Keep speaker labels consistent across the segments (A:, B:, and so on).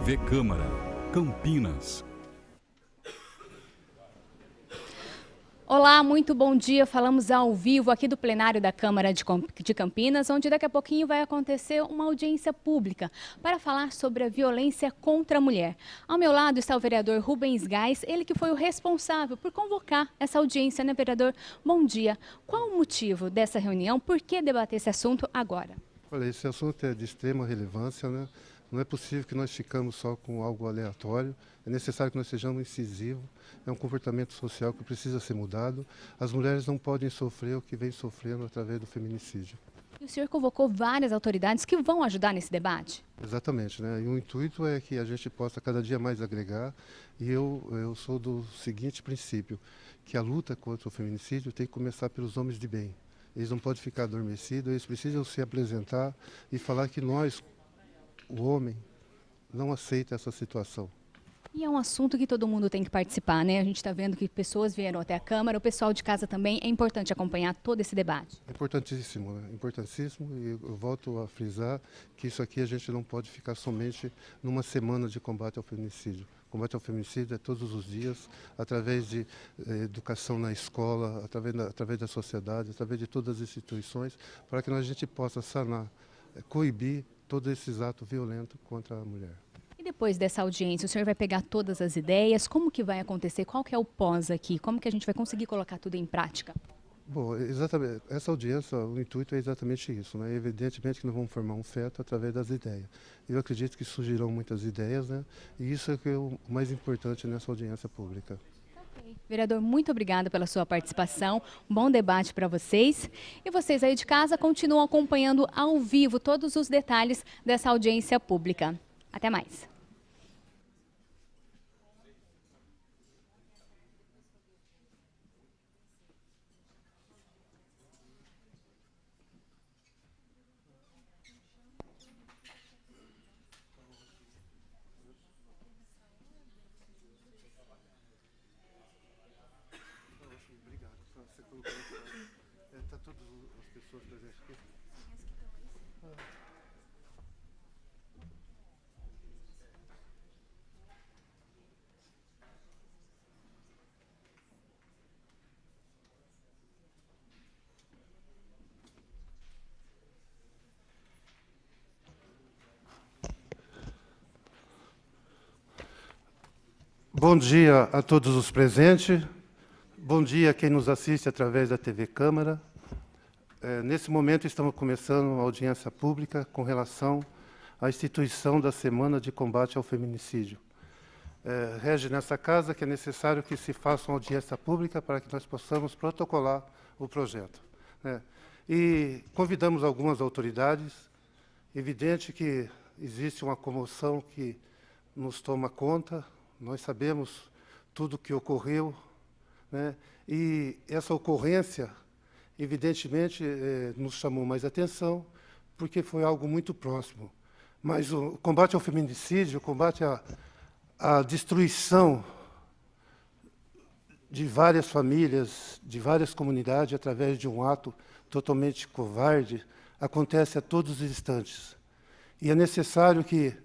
A: TV Câmara, Campinas.
B: Olá, muito bom dia. Falamos ao vivo aqui do plenário da Câmara de Campinas, onde daqui a pouquinho vai acontecer uma audiência pública para falar sobre a violência contra a mulher. Ao meu lado está o vereador Rubens Gás, ele que foi o responsável por convocar essa audiência, né, vereador? Bom dia. Qual o motivo dessa reunião? Por que debater esse assunto agora?
C: Olha, esse assunto é de extrema relevância, né? Não é possível que nós ficamos só com algo aleatório. É necessário que nós sejamos incisivos. É um comportamento social que precisa ser mudado. As mulheres não podem sofrer o que vem sofrendo através do feminicídio.
B: E o senhor convocou várias autoridades que vão ajudar nesse debate?
C: Exatamente, né? E o intuito é que a gente possa cada dia mais agregar. E eu sou do seguinte princípio, que a luta contra o feminicídio tem que começar pelos homens de bem. Eles não podem ficar adormecidos, eles precisam se apresentar e falar que nós, o homem, não aceita essa situação.
B: E é um assunto que todo mundo tem que participar, né? A gente está vendo que pessoas vieram até a Câmara, o pessoal de casa também. É importante acompanhar todo esse debate.
C: É importantíssimo, né? Importantíssimo, e eu volto a frisar que isso aqui a gente não pode ficar somente numa semana de combate ao feminicídio. Combate ao feminicídio é todos os dias, através de educação na escola, através da sociedade, através de todas as instituições, para que a gente possa sanar, coibir todos esses atos violentos contra a mulher.
B: E depois dessa audiência, o senhor vai pegar todas as ideias? Como que vai acontecer? Qual que é o pós aqui? Como que a gente vai conseguir colocar tudo em prática?
C: Bom, exatamente. Essa audiência, o intuito é exatamente isso, né? Evidentemente que nós vamos formar um feto através das ideias. Eu acredito que surgirão muitas ideias, né? E isso é que é o mais importante nessa audiência pública.
B: Vereador, muito obrigada pela sua participação. Um bom debate para vocês. E vocês aí de casa continuam acompanhando ao vivo todos os detalhes dessa audiência pública. Até mais.
C: Obrigado. Você colocou está todas as pessoas presentes aqui? Bom dia a todos os presentes. Bom dia a quem nos assiste através da TV Câmara. Nesse momento estamos começando uma audiência pública com relação à instituição da Semana de Combate ao Feminicídio. Rege nessa casa que é necessário que se faça uma audiência pública para que nós possamos protocolar o projeto, né? E convidamos algumas autoridades. Evidente que existe uma comoção que nos toma conta. Nós sabemos tudo o que ocorreu, né? E essa ocorrência, evidentemente, nos chamou mais atenção, porque foi algo muito próximo. Mas o combate ao feminicídio, o combate à destruição de várias famílias, de várias comunidades, através de um ato totalmente covarde, acontece a todos os instantes. E é necessário que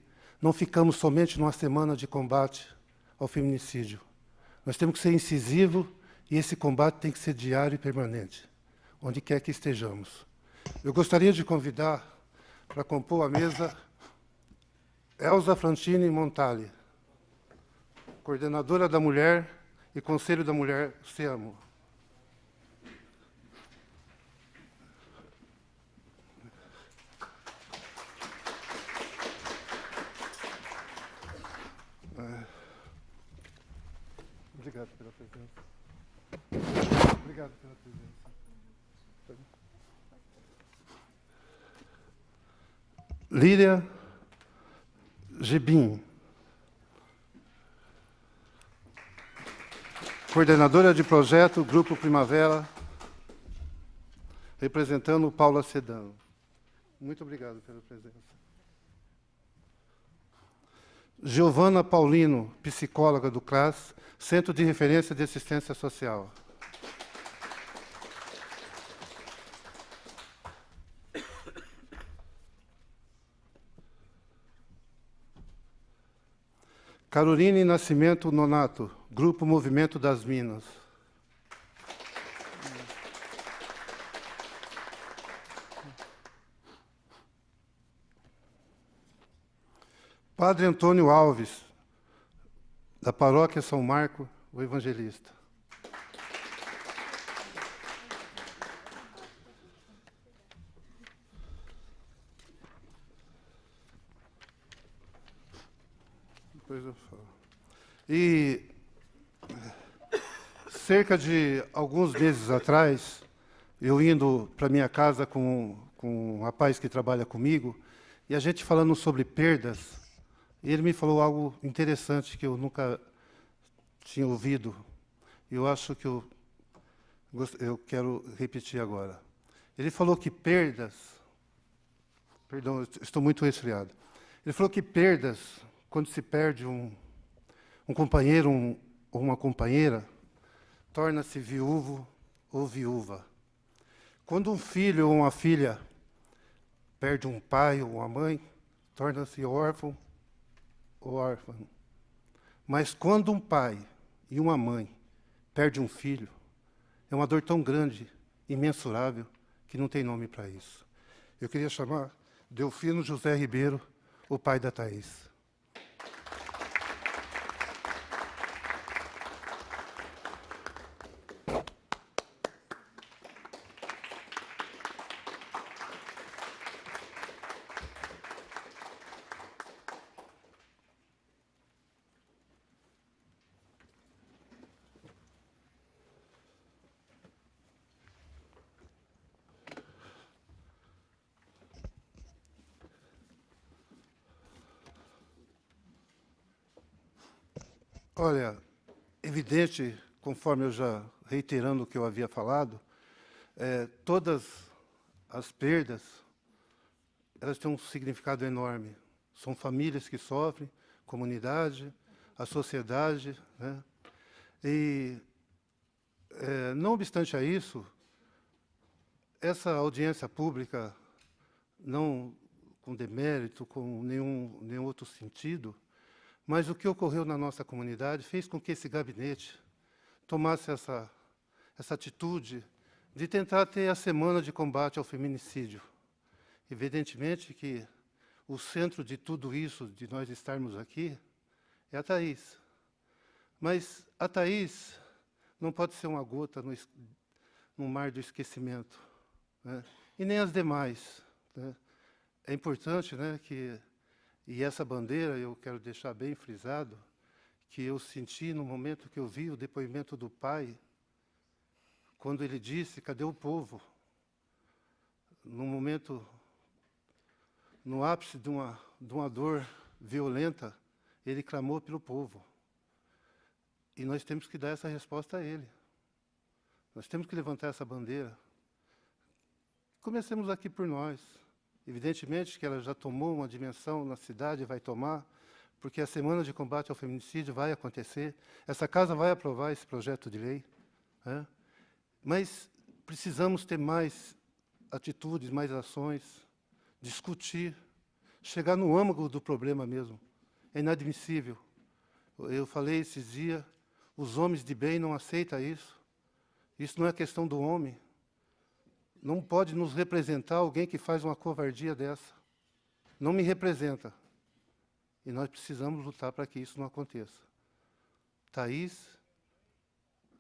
C: não ficamos somente numa semana de combate ao feminicídio. Nós temos que ser incisivos e esse combate tem que ser diário e permanente, onde quer que estejamos. Eu gostaria de convidar para compor a mesa Elza Frantini Montali, coordenadora da Mulher e Conselho da Mulher SEAMO. Obrigado pela presença. Obrigado pela presença. Líria Gebim, coordenadora de projeto Grupo Primavera, representando Paula Sedano. Muito obrigado pela presença. Giovana Paulino, psicóloga do CRAS, Centro de Referência de Assistência Social. Caroline Nascimento Nonato, Grupo Movimento das Minas. Padre Antônio Alves, da Paróquia São Marco, o Evangelista. Depois eu falo. E cerca de alguns meses atrás, eu indo para minha casa com um rapaz que trabalha comigo, e a gente falando sobre perdas, ele me falou algo interessante que eu nunca tinha ouvido. Eu acho que eu quero repetir agora. Ele falou que perdas... Perdão, eu estou muito resfriado. Ele falou que perdas, quando se perde um companheiro ou uma companheira, torna-se viúvo ou viúva. Quando um filho ou uma filha perde um pai ou uma mãe, torna-se órfão ou órfã. Mas quando um pai e uma mãe perdem um filho, é uma dor tão grande, imensurável, que não tem nome para isso. Eu queria chamar Delfino José Ribeiro, o pai da Thaís. Olha, evidente, conforme eu já reiterando o que eu havia falado, todas as perdas, elas têm um significado enorme. São famílias que sofrem, comunidade, a sociedade, né? E, não obstante a isso, essa audiência pública, não com demérito, com nenhum outro sentido, mas o que ocorreu na nossa comunidade fez com que esse gabinete tomasse essa atitude de tentar ter a semana de combate ao feminicídio. Evidentemente que o centro de tudo isso, de nós estarmos aqui, é a Thaís. Mas a Thaís não pode ser uma gota no mar do esquecimento, né? E nem as demais, né? É importante, né, que... E essa bandeira, eu quero deixar bem frisado, que eu senti no momento que eu vi o depoimento do pai, quando ele disse, cadê o povo? No momento, no ápice de uma dor violenta, ele clamou pelo povo. E nós temos que dar essa resposta a ele. Nós temos que levantar essa bandeira. Comecemos aqui por nós. Evidentemente que ela já tomou uma dimensão na cidade, vai tomar, porque a Semana de Combate ao Feminicídio vai acontecer, essa casa vai aprovar esse projeto de lei, né? Mas precisamos ter mais atitudes, mais ações, discutir, chegar no âmago do problema mesmo. É inadmissível. Eu falei esses dias, os homens de bem não aceitam isso. Isso não é questão do homem. Não pode nos representar alguém que faz uma covardia dessa. Não me representa. E nós precisamos lutar para que isso não aconteça. Thaís,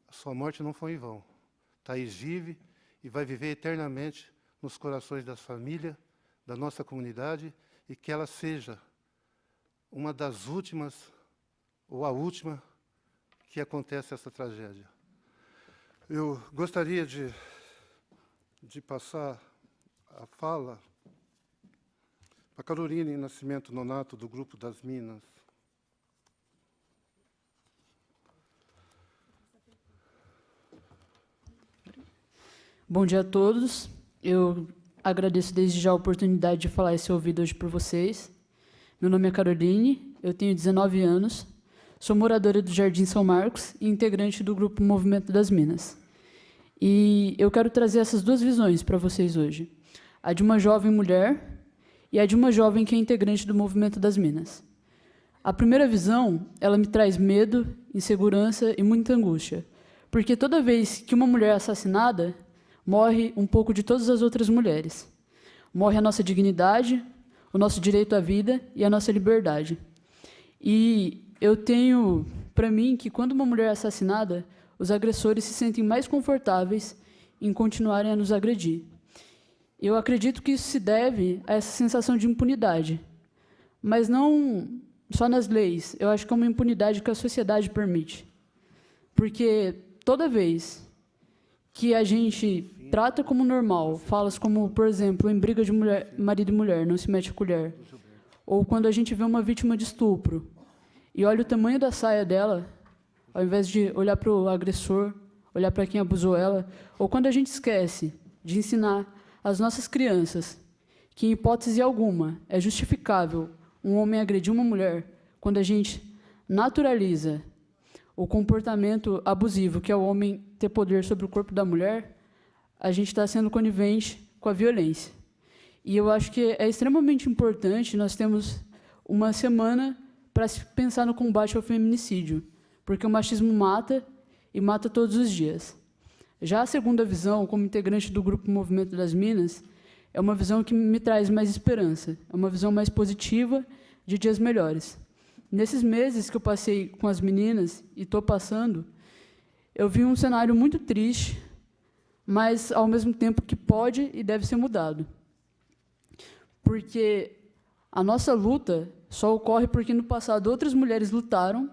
C: a sua morte não foi em vão. Thaís vive e vai viver eternamente nos corações das famílias, da nossa comunidade, e que ela seja uma das últimas, ou a última, que acontece essa tragédia. Eu gostaria de passar a fala para Caroline Nascimento Nonato, do Grupo das Minas.
D: Bom dia a todos. Eu agradeço desde já a oportunidade de falar e ser ouvido hoje por vocês. Meu nome é Caroline, eu tenho 19 anos, sou moradora do Jardim São Marcos e integrante do Grupo Movimento das Minas. E eu quero trazer essas duas visões para vocês hoje. A de uma jovem mulher e a de uma jovem que é integrante do Movimento das Minas. A primeira visão, ela me traz medo, insegurança e muita angústia, porque toda vez que uma mulher é assassinada, morre um pouco de todas as outras mulheres. Morre a nossa dignidade, o nosso direito à vida e a nossa liberdade. E eu tenho para mim que quando uma mulher é assassinada, os agressores se sentem mais confortáveis em continuarem a nos agredir. Eu acredito que isso se deve a essa sensação de impunidade, mas não só nas leis. Eu acho que é uma impunidade que a sociedade permite. Porque toda vez que a gente trata como normal falas como, por exemplo, em briga de mulher, marido e mulher, não se mete a colher, ou quando a gente vê uma vítima de estupro e olha o tamanho da saia dela, ao invés de olhar para o agressor, olhar para quem abusou ela, ou quando a gente esquece de ensinar às nossas crianças que, em hipótese alguma, é justificável um homem agredir uma mulher, quando a gente naturaliza o comportamento abusivo, que é o homem ter poder sobre o corpo da mulher, a gente está sendo conivente com a violência. E eu acho que é extremamente importante nós temos uma semana para se pensar no combate ao feminicídio, porque o machismo mata e mata todos os dias. Já a segunda visão, como integrante do Grupo Movimento das Minas, é uma visão que me traz mais esperança, é uma visão mais positiva de dias melhores. Nesses meses que eu passei com as meninas, e estou passando, eu vi um cenário muito triste, mas, ao mesmo tempo, que pode e deve ser mudado. Porque a nossa luta só ocorre porque, no passado, outras mulheres lutaram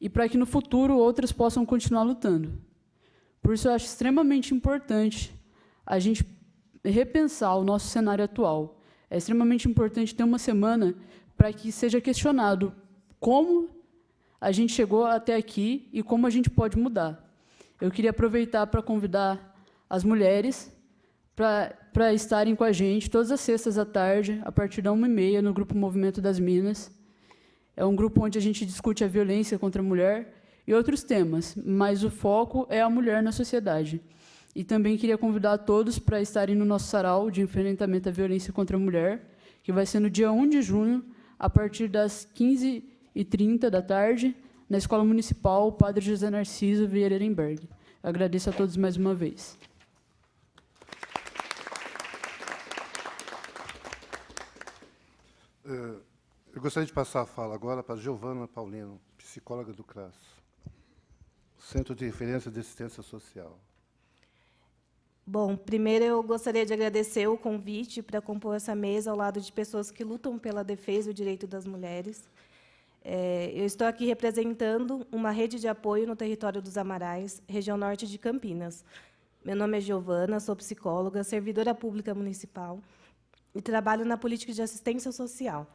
D: e para que, no futuro, outras possam continuar lutando. Por isso, eu acho extremamente importante a gente repensar o nosso cenário atual. É extremamente importante ter uma semana para que seja questionado como a gente chegou até aqui e como a gente pode mudar. Eu queria aproveitar para convidar as mulheres para estarem com a gente todas as sextas à tarde, a partir da 13h30, no Grupo Movimento das Minas. É um grupo onde a gente discute a violência contra a mulher e outros temas, mas o foco é a mulher na sociedade. E também queria convidar a todos para estarem no nosso sarau de enfrentamento à violência contra a mulher, que vai ser no dia 1 de junho, a partir das 15h30 da tarde, na Escola Municipal Padre José Narciso Vieira Ehrenberg. Agradeço a todos mais uma vez.
C: Eu gostaria de passar a fala agora para Giovana Paulino, psicóloga do CRAS, Centro de Referência de Assistência Social.
E: Bom, primeiro eu gostaria de agradecer o convite para compor essa mesa ao lado de pessoas que lutam pela defesa e o direito das mulheres. Eu estou aqui representando uma rede de apoio no território dos Amarais, região norte de Campinas. Meu nome é Giovana, sou psicóloga, servidora pública municipal e trabalho na política de assistência social,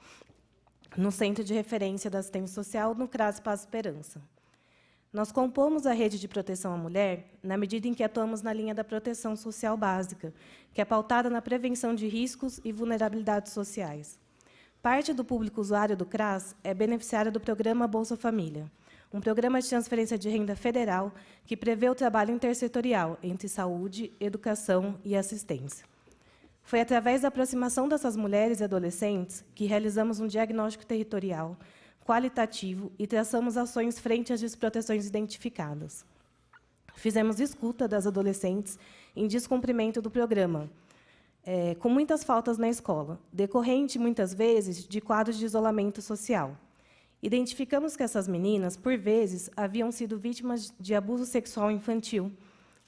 E: no Centro de Referência da Assistência Social, no CRAS Paz Esperança. Nós compomos a rede de proteção à mulher na medida em que atuamos na linha da proteção social básica, que é pautada na prevenção de riscos e vulnerabilidades sociais. Parte do público usuário do CRAS é beneficiária do programa Bolsa Família, um programa de transferência de renda federal que prevê o trabalho intersetorial entre saúde, educação e assistência. Foi através da aproximação dessas mulheres e adolescentes que realizamos um diagnóstico territorial, qualitativo e traçamos ações frente às desproteções identificadas. Fizemos escuta das adolescentes em descumprimento do programa, com muitas faltas na escola, decorrente, muitas vezes, de quadros de isolamento social. Identificamos que essas meninas, por vezes, haviam sido vítimas de abuso sexual infantil,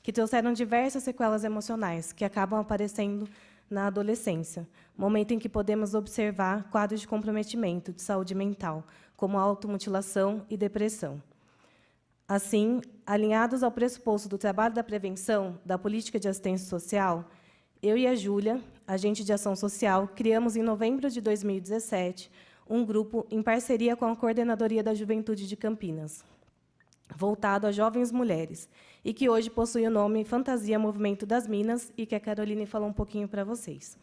E: que trouxeram diversas sequelas emocionais, que acabam aparecendo na adolescência, momento em que podemos observar quadros de comprometimento de saúde mental, como automutilação e depressão. Assim, alinhados ao pressuposto do trabalho da prevenção, da política de assistência social, eu e a Júlia, agente de ação social, criamos, em novembro de 2017, um grupo em parceria com a Coordenadoria da Juventude de Campinas, voltado a jovens mulheres, e que hoje possui o nome Fantasia Movimento das Minas, e que a Caroline falou um pouquinho para vocês.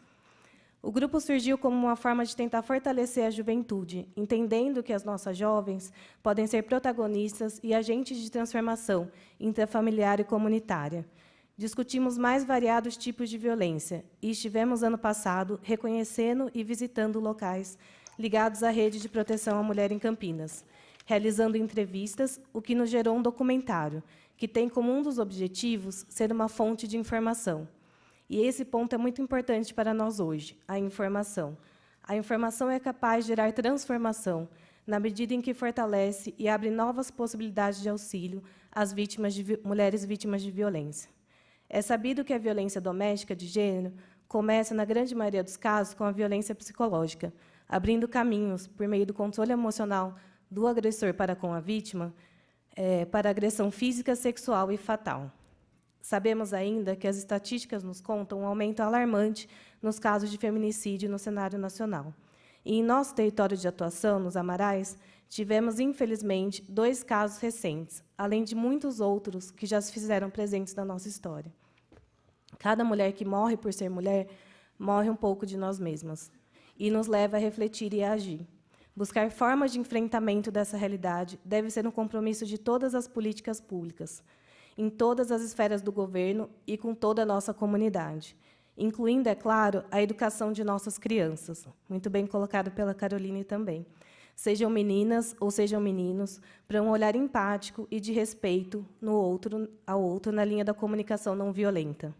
E: O grupo surgiu como uma forma de tentar fortalecer a juventude, entendendo que as nossas jovens podem ser protagonistas e agentes de transformação intrafamiliar e comunitária. Discutimos mais variados tipos de violência e estivemos, ano passado, reconhecendo e visitando locais ligados à Rede de Proteção à Mulher em Campinas, realizando entrevistas, o que nos gerou um documentário, que tem como um dos objetivos ser uma fonte de informação. E esse ponto é muito importante para nós hoje, a informação. A informação é capaz de gerar transformação, na medida em que fortalece e abre novas possibilidades de auxílio às mulheres vítimas de violência. É sabido que a violência doméstica de gênero começa, na grande maioria dos casos, com a violência psicológica, abrindo caminhos, por meio do controle emocional do agressor para com a vítima, para agressão física, sexual e fatal. Sabemos ainda que as estatísticas nos contam um aumento alarmante nos casos de feminicídio no cenário nacional. E, em nosso território de atuação, nos Amarais, tivemos, infelizmente, 2 casos recentes, além de muitos outros que já se fizeram presentes na nossa história. Cada mulher que morre por ser mulher, morre um pouco de nós mesmas, e nos leva a refletir e a agir. Buscar formas de enfrentamento dessa realidade deve ser um compromisso de todas as políticas públicas, em todas as esferas do governo e com toda a nossa comunidade, incluindo, é claro, a educação de nossas crianças, muito bem colocado pela Caroline também. Sejam meninas ou sejam meninos, para um olhar empático e de respeito ao outro na linha da comunicação não violenta.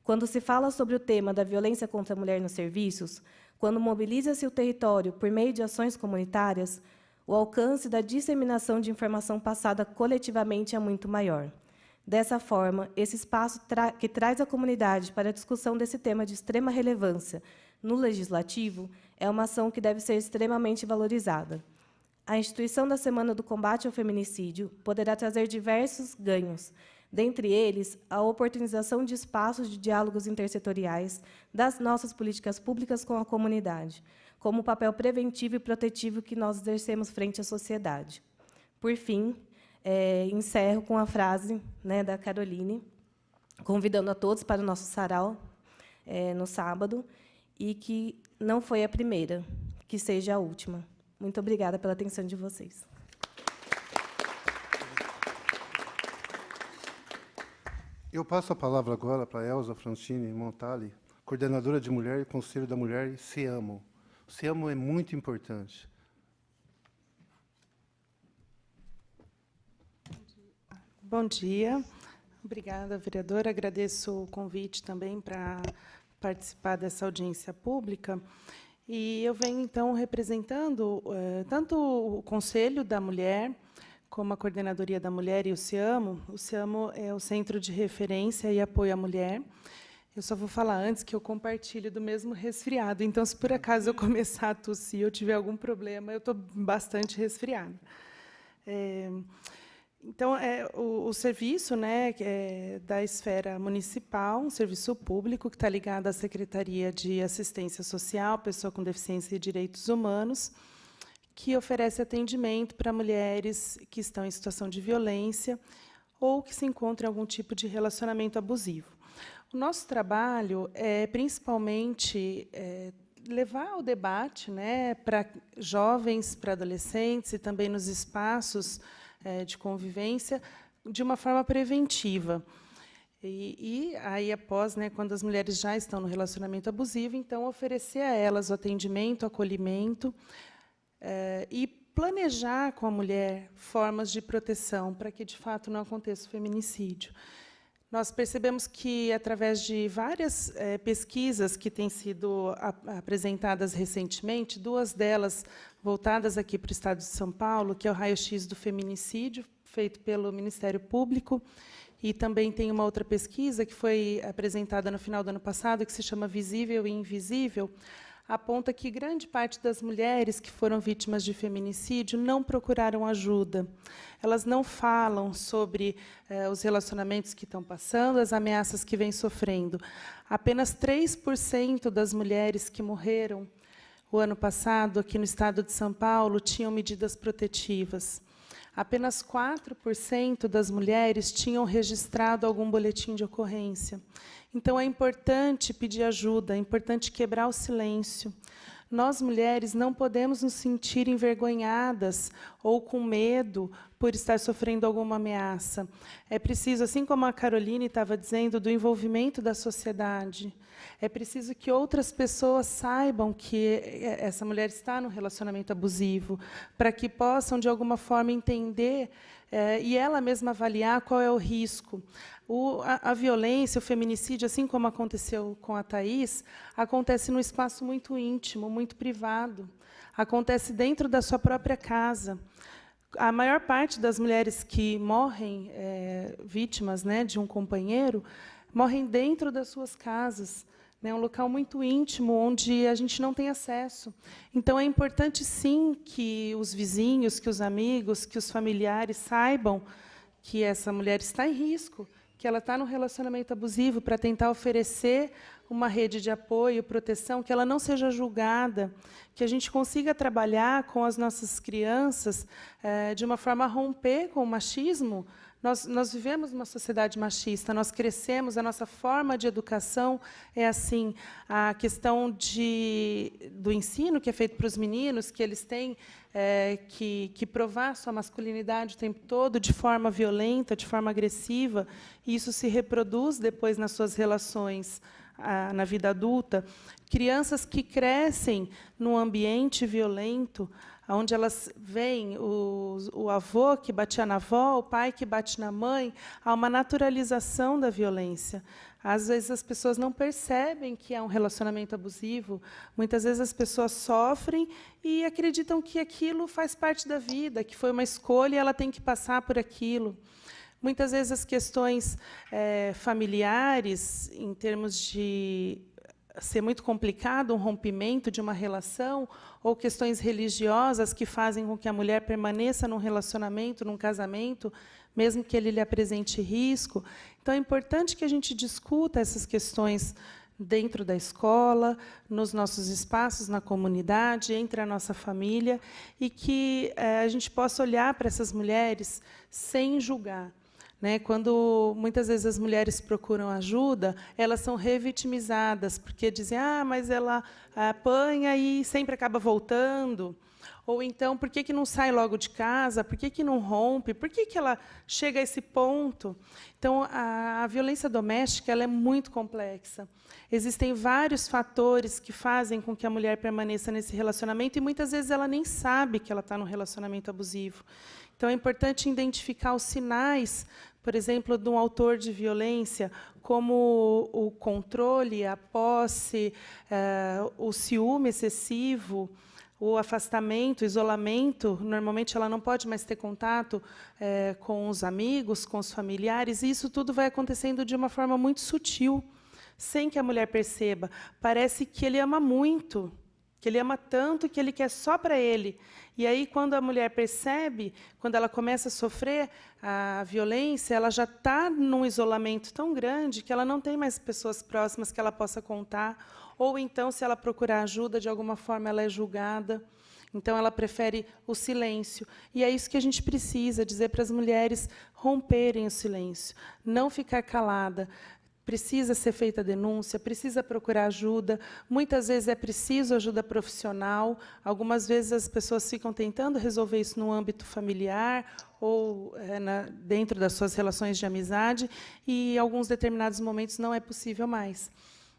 E: Quando se fala sobre o tema da violência contra a mulher nos serviços, quando mobiliza-se o território por meio de ações comunitárias, o alcance da disseminação de informação passada coletivamente é muito maior. Dessa forma, esse espaço que traz a comunidade para a discussão desse tema de extrema relevância no Legislativo é uma ação que deve ser extremamente valorizada. A instituição da Semana do Combate ao Feminicídio poderá trazer diversos ganhos, dentre eles, a oportunização de espaços de diálogos intersetoriais das nossas políticas públicas com a comunidade, como o papel preventivo e protetivo que nós exercemos frente à sociedade. Por fim, encerro com a frase, da Caroline, convidando a todos para o nosso sarau no sábado, e que não foi a primeira, que seja a última. Muito obrigada pela atenção de vocês.
C: Eu passo a palavra agora para a Elza Francini Montali, coordenadora de Mulher e Conselho da Mulher e SEAMO. O SEAMO é muito importante.
F: Bom dia. Obrigada, vereadora. Agradeço o convite também para participar dessa audiência pública. E eu venho, então, representando tanto o Conselho da Mulher, como a Coordenadoria da Mulher e o SEAMO. O SEAMO é o Centro de Referência e Apoio à Mulher. Eu só vou falar antes que eu compartilho do mesmo resfriado. Então, se por acaso eu começar a tossir ou tiver algum problema, eu estou bastante resfriada. Então, o serviço da esfera municipal, um serviço público que está ligado à Secretaria de Assistência Social, Pessoa com Deficiência e Direitos Humanos, que oferece atendimento para mulheres que estão em situação de violência ou que se encontram em algum tipo de relacionamento abusivo. O nosso trabalho é, principalmente, levar o debate para jovens, para adolescentes e também nos espaços de convivência de uma forma preventiva. E aí, após, quando as mulheres já estão no relacionamento abusivo, então, oferecer a elas o atendimento, o acolhimento, e planejar com a mulher formas de proteção para que, de fato, não aconteça o feminicídio. Nós percebemos que, através de várias pesquisas que têm sido apresentadas recentemente, 2 delas voltadas aqui para o Estado de São Paulo, que é o raio-x do feminicídio, feito pelo Ministério Público, e também tem uma outra pesquisa que foi apresentada no final do ano passado, que se chama Visível e Invisível, aponta que grande parte das mulheres que foram vítimas de feminicídio não procuraram ajuda. Elas não falam sobre os relacionamentos que estão passando, as ameaças que vêm sofrendo. Apenas 3% das mulheres que morreram o ano passado, aqui no estado de São Paulo, tinham medidas protetivas. Apenas 4% das mulheres tinham registrado algum boletim de ocorrência. Então, é importante pedir ajuda, é importante quebrar o silêncio. Nós, mulheres, não podemos nos sentir envergonhadas ou com medo por estar sofrendo alguma ameaça. É preciso, assim como a Caroline estava dizendo, do envolvimento da sociedade. É preciso que outras pessoas saibam que essa mulher está num relacionamento abusivo, para que possam, de alguma forma, entender e ela mesma avaliar qual é o risco. A violência, o feminicídio, assim como aconteceu com a Thaís, acontece num espaço muito íntimo, muito privado. Acontece dentro da sua própria casa. A maior parte das mulheres que morrem vítimas, né, de um companheiro, morrem dentro das suas casas. É um local muito íntimo, onde a gente não tem acesso. Então, é importante, sim, que os vizinhos, que os amigos, que os familiares saibam que essa mulher está em risco, que ela está num relacionamento abusivo, para tentar oferecer uma rede de apoio, proteção, que ela não seja julgada, que a gente consiga trabalhar com as nossas crianças de uma forma a romper com o machismo. Nós vivemos uma sociedade machista, nós crescemos, a nossa forma de educação é assim. A questão do ensino, que é feito para os meninos, que eles têm que provar sua masculinidade o tempo todo, de forma violenta, de forma agressiva, e isso se reproduz depois nas suas relações na vida adulta. Crianças que crescem num ambiente violento, onde elas veem o avô que batia na avó, o pai que bate na mãe, há uma naturalização da violência. Às vezes as pessoas não percebem que é um relacionamento abusivo. Muitas vezes as pessoas sofrem e acreditam que aquilo faz parte da vida, que foi uma escolha e ela tem que passar por aquilo. Muitas vezes as questões familiares, em termos de ser muito complicado um rompimento de uma relação, ou questões religiosas que fazem com que a mulher permaneça num relacionamento, num casamento, mesmo que ele lhe apresente risco. Então, é importante que a gente discuta essas questões dentro da escola, nos nossos espaços, na comunidade, entre a nossa família, e que a gente possa olhar para essas mulheres sem julgar. Quando, muitas vezes, as mulheres procuram ajuda, elas são revitimizadas, porque dizem, mas ela apanha e sempre acaba voltando. Ou, então, por que não sai logo de casa? Por que não rompe? Por que ela chega a esse ponto? Então, a violência doméstica ela é muito complexa. Existem vários fatores que fazem com que a mulher permaneça nesse relacionamento, e, muitas vezes, ela nem sabe que ela está num relacionamento abusivo. Então, é importante identificar os sinais, por exemplo, de um autor de violência, como o controle, a posse, o ciúme excessivo, o afastamento, o isolamento. Normalmente, ela não pode mais ter contato com os amigos, com os familiares, e isso tudo vai acontecendo de uma forma muito sutil, sem que a mulher perceba. Parece que ele ama muito, que ele ama tanto que ele quer só para ele. E aí, quando a mulher percebe, quando ela começa a sofrer a violência, ela já está num isolamento tão grande que ela não tem mais pessoas próximas que ela possa contar. Ou, então, se ela procurar ajuda, de alguma forma ela é julgada. Então, ela prefere o silêncio. E é isso que a gente precisa, dizer para as mulheres romperem o silêncio, não ficar calada. Precisa ser feita a denúncia, precisa procurar ajuda. Muitas vezes é preciso ajuda profissional. Algumas vezes as pessoas ficam tentando resolver isso no âmbito familiar ou dentro das suas relações de amizade, e em alguns determinados momentos não é possível mais.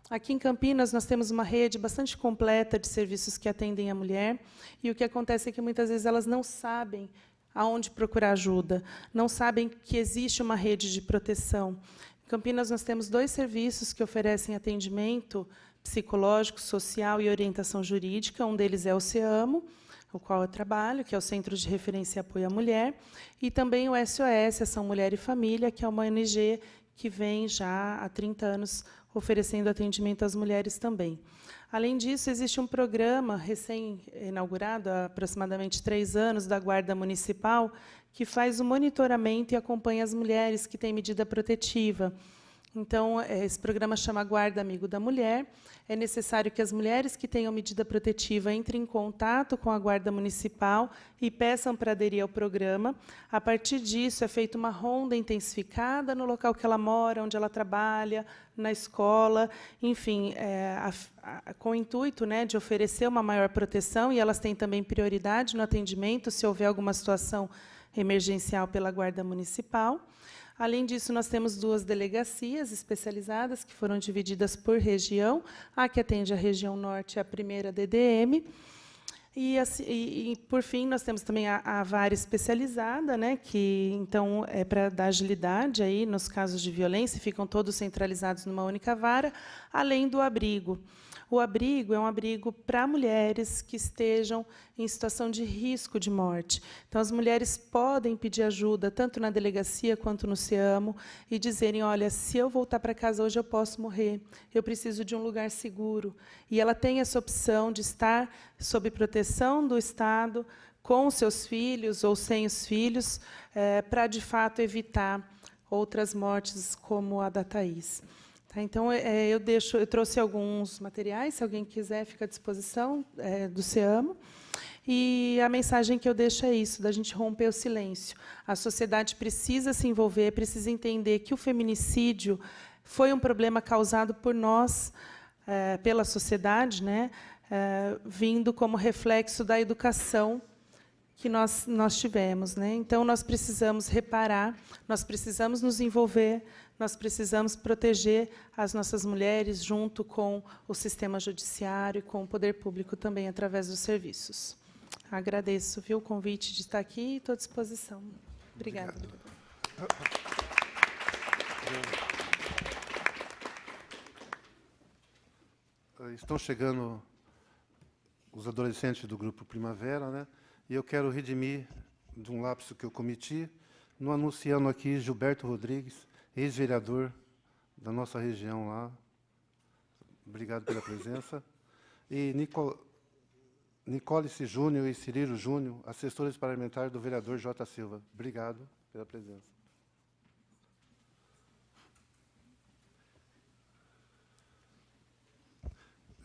F: Aqui em Campinas, nós temos uma rede bastante completa de serviços que atendem a mulher, e o que acontece é que, muitas vezes, elas não sabem aonde procurar ajuda, não sabem que existe uma rede de proteção. Em Campinas, nós temos 2 serviços que oferecem atendimento psicológico, social e orientação jurídica. Um deles é o CEAMO, o qual eu trabalho, que é o Centro de Referência e Apoio à Mulher, e também o SOS, Ação Mulher e Família, que é uma ONG que vem já há 30 anos oferecendo atendimento às mulheres também. Além disso, existe um programa recém-inaugurado, há aproximadamente 3 anos, da Guarda Municipal, que faz o monitoramento e acompanha as mulheres que têm medida protetiva. Então, esse programa chama Guarda Amigo da Mulher. É necessário que as mulheres que tenham medida protetiva entrem em contato com a Guarda Municipal e peçam para aderir ao programa. A partir disso, é feita uma ronda intensificada no local que ela mora, onde ela trabalha, na escola, enfim, com o intuito, né, de oferecer uma maior proteção, e elas têm também prioridade no atendimento, se houver alguma situação emergencial pela Guarda Municipal. Além disso, nós temos 2 delegacias especializadas, que foram divididas por região. A que atende a região norte é a primeira DDM. E, por fim, nós temos também a vara especializada, né, que, então, é para dar agilidade aí, nos casos de violência, ficam todos centralizados numa única vara, além do abrigo. O abrigo é um abrigo para mulheres que estejam em situação de risco de morte. Então, as mulheres podem pedir ajuda, tanto na delegacia quanto no CEAMO, e dizerem, olha, se eu voltar para casa hoje, eu posso morrer, eu preciso de um lugar seguro. E ela tem essa opção de estar sob proteção do Estado, com os seus filhos ou sem os filhos, para, de fato, evitar outras mortes como a da Thaís. Então, eu trouxe alguns materiais, se alguém quiser, fica à disposição, do CEAMO. E a mensagem que eu deixo é isso, da gente romper o silêncio. A sociedade precisa se envolver, precisa entender que o feminicídio foi um problema causado por nós, pela sociedade, né, vindo como reflexo da educação que nós tivemos, né? Então, nós precisamos reparar, nós precisamos nos envolver, nós precisamos proteger as nossas mulheres junto com o sistema judiciário e com o poder público também, através dos serviços. Agradeço, viu, o convite de estar aqui e estou à disposição. Obrigada.
C: Estão chegando os adolescentes do Grupo Primavera, né? E eu quero redimir de um lapso que eu cometi, no anunciando aqui Gilberto Rodrigues, ex-vereador da nossa região lá. Obrigado pela presença. E Nicolice Júnior e Cirilo Júnior, assessores parlamentares do vereador J. Silva. Obrigado pela presença.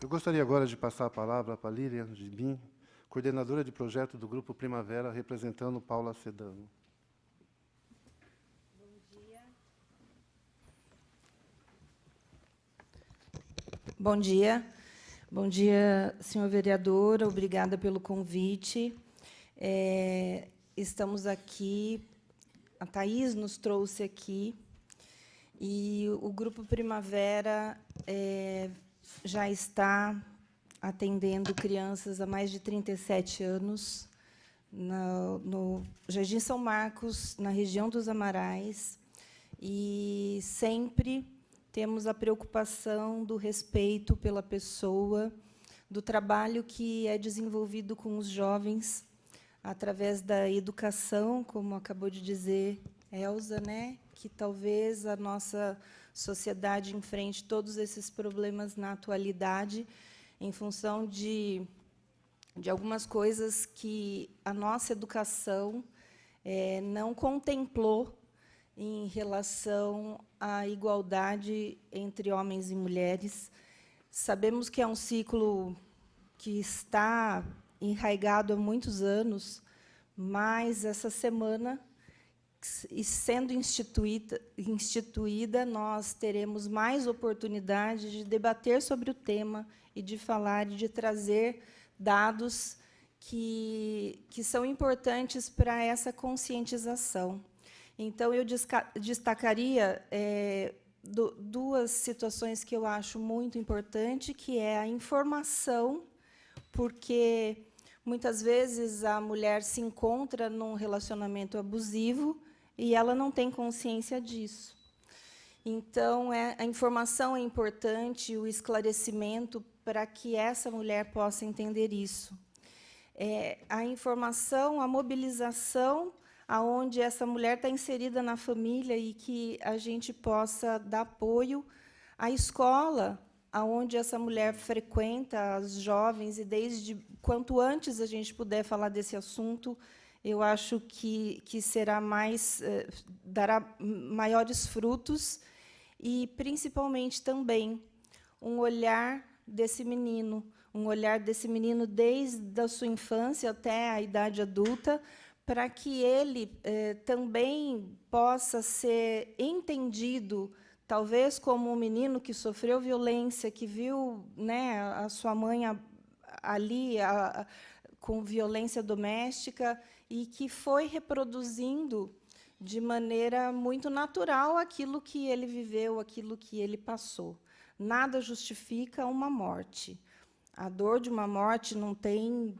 C: Eu gostaria agora de passar a palavra para Lilian Gibim, coordenadora de projeto do Grupo Primavera, representando Paula Sedano.
G: Bom dia. Bom dia, senhor vereador. Obrigada pelo convite. Estamos aqui, a Thaís nos trouxe aqui, e o Grupo Primavera já está atendendo crianças há mais de 37 anos, no Jardim São Marcos, na região dos Amarais, e sempre temos a preocupação do respeito pela pessoa, do trabalho que é desenvolvido com os jovens, através da educação, como acabou de dizer Elza, né? Que talvez a nossa sociedade enfrente todos esses problemas na atualidade, em função de algumas coisas que a nossa educação não contemplou em relação à igualdade entre homens e mulheres. Sabemos que é um ciclo que está enraizado há muitos anos, mas essa semana, sendo instituída, nós teremos mais oportunidade de debater sobre o tema e de falar e de trazer dados que são importantes para essa conscientização. Então, eu destacaria duas situações que eu acho muito importante, que é a informação, porque muitas vezes a mulher se encontra num relacionamento abusivo e ela não tem consciência disso. Então, a informação é importante, o esclarecimento para que essa mulher possa entender isso. A informação, a mobilização, aonde essa mulher está inserida na família e que a gente possa dar apoio à escola, aonde essa mulher frequenta, as jovens, e desde quanto antes a gente puder falar desse assunto, eu acho que será dará maiores frutos. e, principalmente, também um olhar desse menino desde a sua infância até a idade adulta, para que ele também possa ser entendido, talvez como um menino que sofreu violência, que viu, né, a sua mãe ali com violência doméstica e que foi reproduzindo de maneira muito natural aquilo que ele viveu, aquilo que ele passou. Nada justifica uma morte. A dor de uma morte não tem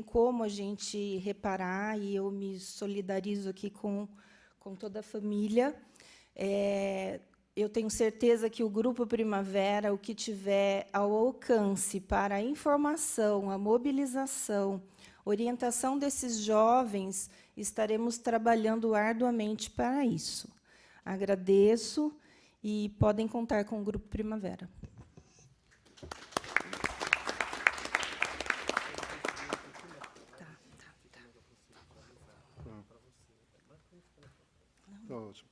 G: como a gente reparar, e eu me solidarizo aqui com toda a família. Eu tenho certeza que o Grupo Primavera, o que tiver ao alcance para a informação, a mobilização, orientação desses jovens, estaremos trabalhando arduamente para isso. Agradeço e podem contar com o Grupo Primavera.
C: Ótimo.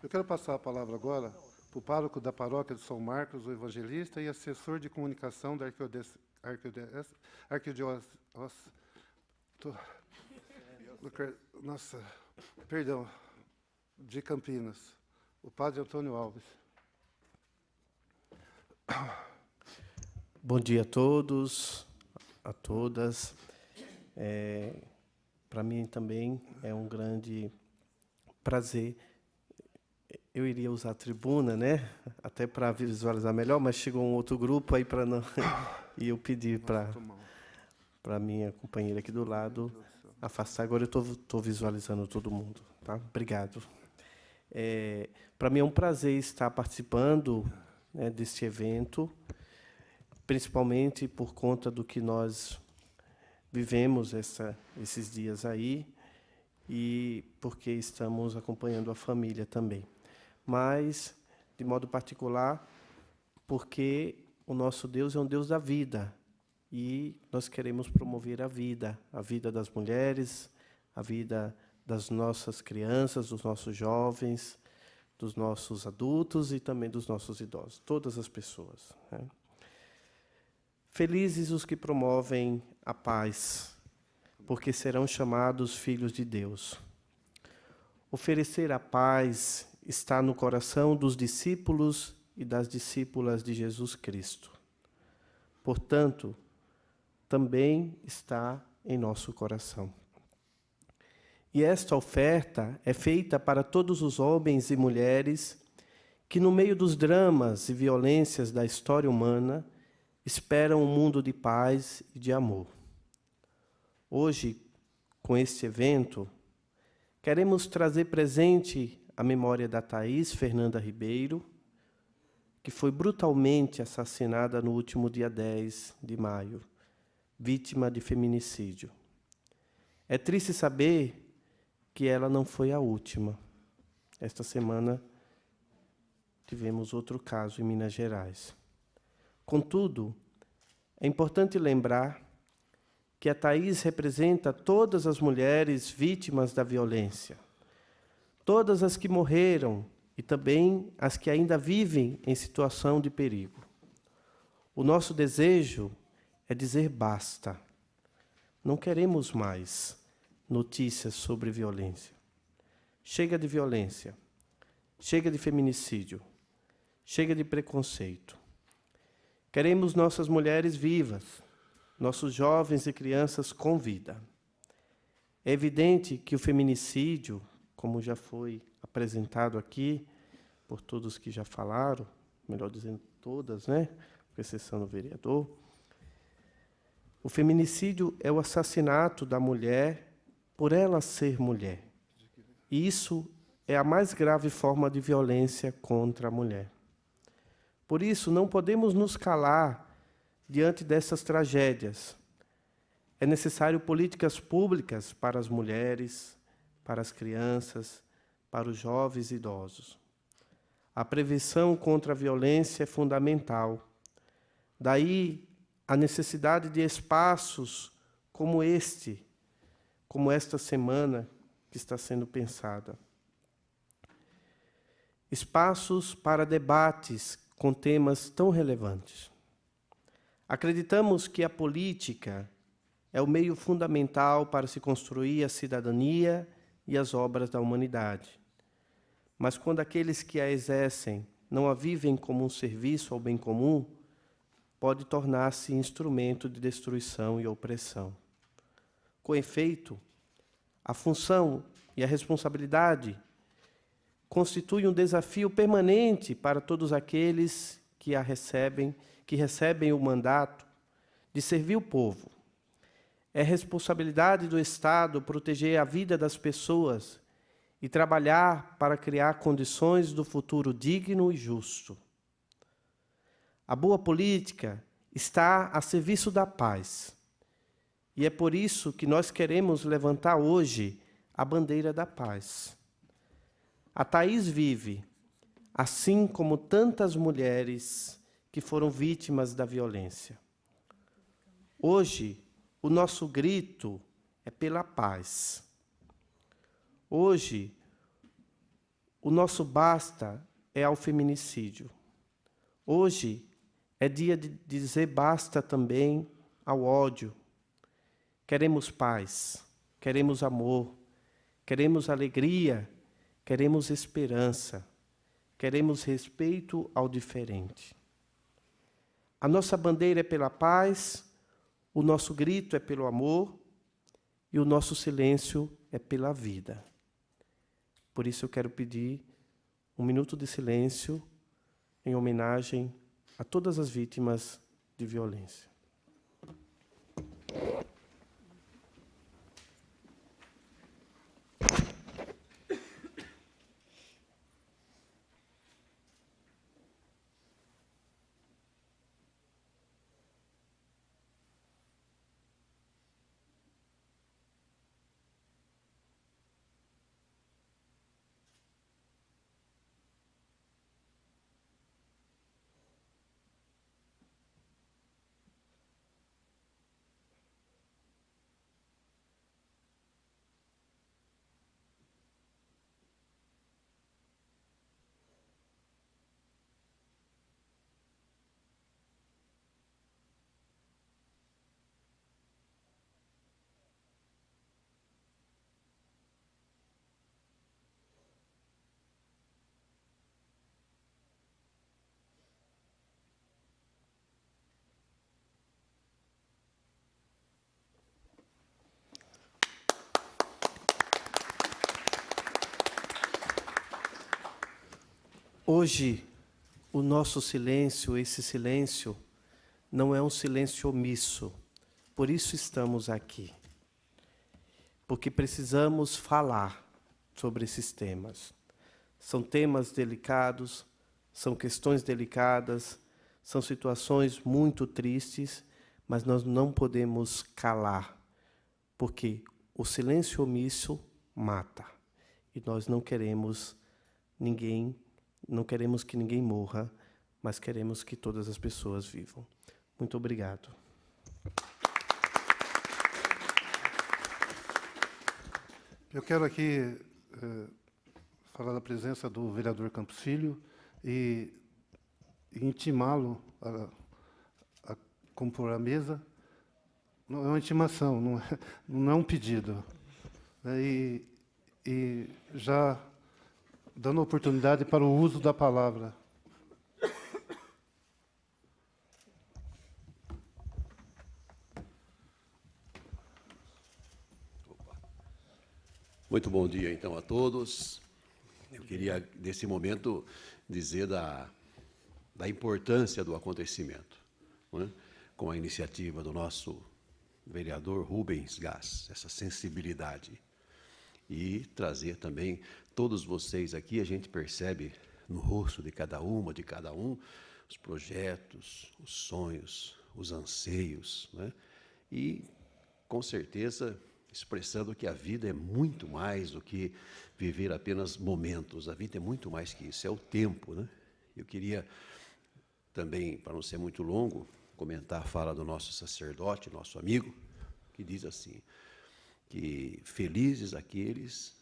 C: Eu quero passar a palavra agora para o pároco da paróquia de São Marcos, o evangelista e assessor de comunicação da de Campinas, o padre Antônio Alves.
H: Bom dia a todos, a todas. Para mim também é um grande prazer. Eu iria usar a tribuna, né, até para visualizar melhor, mas chegou um outro grupo aí para não e eu pedi para minha companheira aqui do lado afastar. Agora eu estou visualizando todo mundo, tá? Obrigado. Para mim é um prazer estar participando, né, deste evento, principalmente por conta do que nós vivemos esses dias aí, e porque estamos acompanhando a família também. Mas, de modo particular, porque o nosso Deus é um Deus da vida, e nós queremos promover a vida das mulheres, a vida das nossas crianças, dos nossos jovens, dos nossos adultos e também dos nossos idosos, todas as pessoas, né? Felizes os que promovem a paz, porque serão chamados filhos de Deus. Oferecer a paz está no coração dos discípulos e das discípulas de Jesus Cristo. Portanto, também está em nosso coração. E esta oferta é feita para todos os homens e mulheres que, no meio dos dramas e violências da história humana, esperam um mundo de paz e de amor. Hoje, com este evento, queremos trazer presente a memória da Thaís Fernanda Ribeiro, que foi brutalmente assassinada no último dia 10 de maio, vítima de feminicídio. É triste saber que ela não foi a última. Esta semana tivemos outro caso em Minas Gerais. Contudo, é importante lembrar que a Thaís representa todas as mulheres vítimas da violência, todas as que morreram e também as que ainda vivem em situação de perigo. O nosso desejo é dizer basta. Não queremos mais notícias sobre violência. Chega de violência. Chega de feminicídio. Chega de preconceito. Queremos nossas mulheres vivas, nossos jovens e crianças com vida. É evidente que o feminicídio, como já foi apresentado aqui por todos que já falaram, melhor dizendo todas, né, com exceção do vereador, o feminicídio é o assassinato da mulher por ela ser mulher. E isso é a mais grave forma de violência contra a mulher. Por isso, não podemos nos calar diante dessas tragédias. É necessário políticas públicas para as mulheres, para as crianças, para os jovens e idosos. A prevenção contra a violência é fundamental. Daí a necessidade de espaços como esta semana que está sendo pensada. espaços para debates com temas tão relevantes. Acreditamos que a política é o meio fundamental para se construir a cidadania e as obras da humanidade. Mas quando aqueles que a exercem não a vivem como um serviço ao bem comum, pode tornar-se instrumento de destruição e opressão. Com efeito, a função e a responsabilidade constituem um desafio permanente para todos aqueles que recebem o mandato de servir o povo. É responsabilidade do Estado proteger a vida das pessoas e trabalhar para criar condições do futuro digno e justo. A boa política está a serviço da paz. E é por isso que nós queremos levantar hoje a bandeira da paz. A Thaís vive, assim como tantas mulheres que foram vítimas da violência. Hoje, o nosso grito é pela paz. Hoje, o nosso basta é ao feminicídio. Hoje é dia de dizer basta também ao ódio. Queremos paz, queremos amor, queremos alegria, queremos esperança, queremos respeito ao diferente. A nossa bandeira é pela paz, o nosso grito é pelo amor e o nosso silêncio é pela vida. Por isso eu quero pedir um minuto de silêncio em homenagem a todas as vítimas de violência. Hoje, o nosso silêncio, esse silêncio, não é um silêncio omisso. Por isso estamos aqui. Porque precisamos falar sobre esses temas. São temas delicados, são questões delicadas, são situações muito tristes, mas nós não podemos calar, porque o silêncio omisso mata. E nós não queremos que ninguém morra, mas queremos que todas as pessoas vivam. Muito obrigado.
C: Eu quero aqui falar da presença do vereador Campos Filho e intimá-lo a compor a mesa. Não é uma intimação, não é um pedido. E já dando oportunidade para o uso da palavra.
I: Muito bom dia, então, a todos. Eu queria, nesse momento, dizer da importância do acontecimento, não é? Com a iniciativa do nosso vereador Rubens Gás, essa sensibilidade. E trazer também todos vocês aqui, a gente percebe no rosto de cada um, os projetos, os sonhos, os anseios, né? E, com certeza, expressando que a vida é muito mais do que viver apenas momentos. A vida é muito mais que isso, é o tempo, né? Eu queria também, para não ser muito longo, comentar a fala do nosso sacerdote, nosso amigo, que diz assim, que felizes aqueles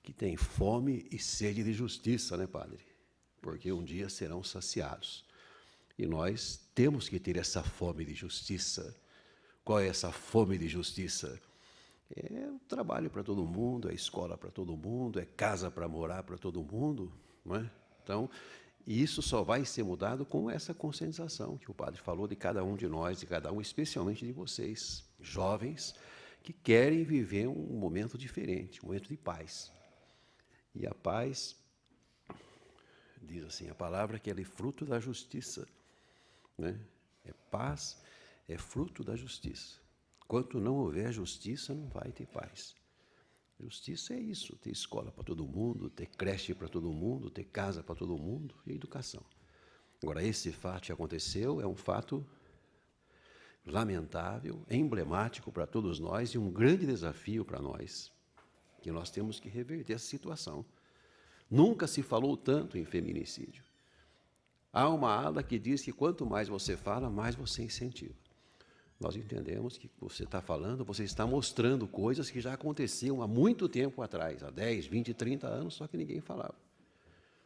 I: que têm fome e sede de justiça, né, padre? porque um dia serão saciados. E nós temos que ter essa fome de justiça. Qual é essa fome de justiça? É o trabalho para todo mundo, é escola para todo mundo, é casa para morar para todo mundo, não é? Então, isso só vai ser mudado com essa conscientização que o padre falou de cada um de nós, de cada um, especialmente de vocês, jovens, que querem viver um momento diferente, um momento de paz. E a paz, diz assim, a palavra que ela é fruto da justiça, né? É paz, é fruto da justiça. Enquanto não houver justiça, não vai ter paz. Justiça é isso, ter escola para todo mundo, ter creche para todo mundo, ter casa para todo mundo e educação. Agora, esse fato que aconteceu é um fato lamentável, emblemático para todos nós e um grande desafio para nós, que nós temos que reverter essa situação. Nunca se falou tanto em feminicídio. Há uma ala que diz que quanto mais você fala, mais você incentiva. Nós entendemos que você está falando, você está mostrando coisas que já aconteciam há muito tempo atrás, há 10, 20, 30 anos, só que ninguém falava.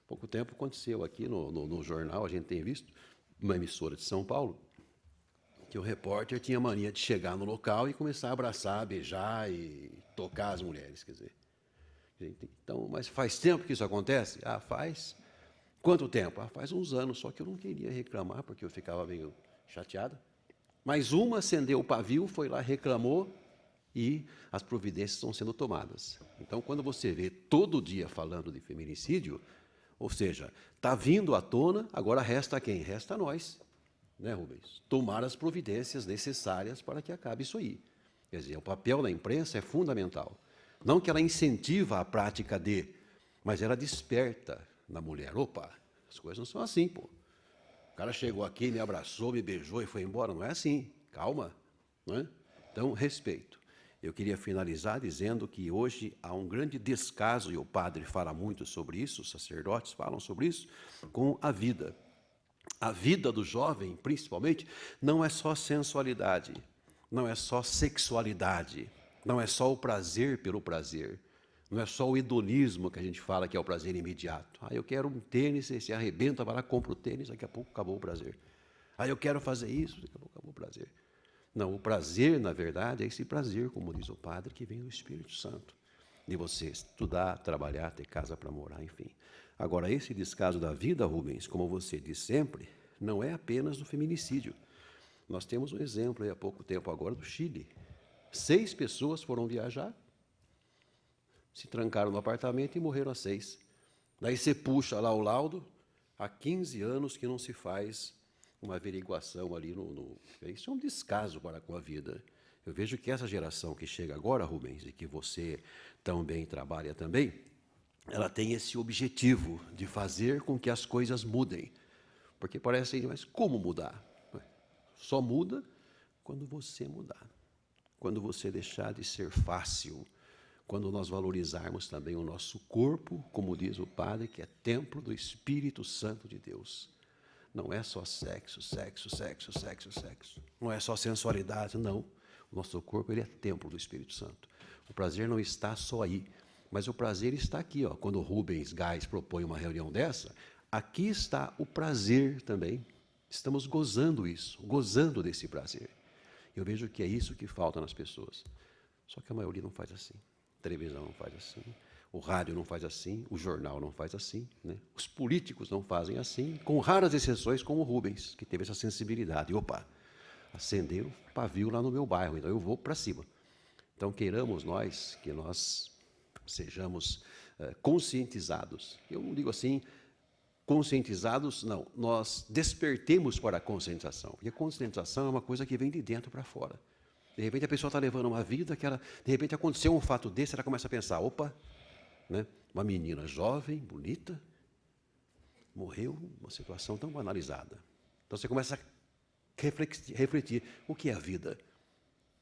I: Pouco tempo aconteceu aqui no jornal, a gente tem visto, uma emissora de São Paulo, que o repórter tinha mania de chegar no local e começar a abraçar, beijar e tocar as mulheres, quer dizer. Então, mas faz tempo que isso acontece? Ah, faz. Quanto tempo? Ah, faz uns anos, só que eu não queria reclamar, porque eu ficava meio chateada. Mas uma acendeu o pavio, foi lá, reclamou, e as providências estão sendo tomadas. Então, quando você vê todo dia falando de feminicídio, ou seja, está vindo à tona, agora resta quem? Resta a nós, né, Rubens? Tomar as providências necessárias para que acabe isso aí. Quer dizer, o papel da imprensa é fundamental. Não que ela incentiva a prática de, mas ela desperta na mulher. Opa, as coisas não são assim, pô. O cara chegou aqui, me abraçou, me beijou e foi embora. Não é assim. Calma. Não é? Então, respeito. Eu queria finalizar dizendo que hoje há um grande descaso, e o padre fala muito sobre isso, os sacerdotes falam sobre isso, com a vida. A vida do jovem, principalmente, não é só sensualidade, não é só sexualidade, não é só o prazer pelo prazer, não é só o hedonismo que a gente fala que é o prazer imediato. Ah, eu quero um tênis, você se arrebenta, vai lá, compra o tênis, daqui a pouco acabou o prazer. Ah, eu quero fazer isso, daqui a pouco acabou o prazer. Não, o prazer, na verdade, é esse prazer, como diz o padre, que vem do Espírito Santo, de você estudar, trabalhar, ter casa para morar, enfim. Agora, esse descaso da vida, Rubens, como você diz sempre, não é apenas do feminicídio. Nós temos um exemplo aí há pouco tempo agora do Chile. 6 pessoas foram viajar, se trancaram no apartamento e morreram as 6. Daí você puxa lá o laudo, há 15 anos que não se faz uma averiguação ali Isso é um descaso para com a vida. Eu vejo que essa geração que chega agora, Rubens, e que você também trabalha também, ela tem esse objetivo de fazer com que as coisas mudem. Porque parece, mas como mudar? Só muda quando você mudar. Quando você deixar de ser fácil, quando nós valorizarmos também o nosso corpo, como diz o padre, que é templo do Espírito Santo de Deus. Não é só sexo, sexo, sexo, sexo, sexo. Não é só sensualidade, não. O nosso corpo ele é templo do Espírito Santo. O prazer não está só aí, mas o prazer está aqui. Ó. Quando o Rubens Gás propõe uma reunião dessa, aqui está o prazer também. Estamos gozando isso, gozando desse prazer. Eu vejo que é isso que falta nas pessoas. Só que a maioria não faz assim. A televisão não faz assim. O rádio não faz assim, o jornal não faz assim, né? Os políticos não fazem assim, com raras exceções como o Rubens, que teve essa sensibilidade. Opa, acenderam o pavio lá no meu bairro, então eu vou para cima. Então, queiramos nós, que nós sejamos conscientizados. Eu não digo assim, conscientizados, não. Nós despertemos para a conscientização, porque a conscientização é uma coisa que vem de dentro para fora. De repente, a pessoa está levando uma vida que ela... De repente, aconteceu um fato desse, ela começa a pensar, opa... Né? Uma menina jovem, bonita, morreu numa situação tão banalizada. Então você começa a refletir, o que é a vida?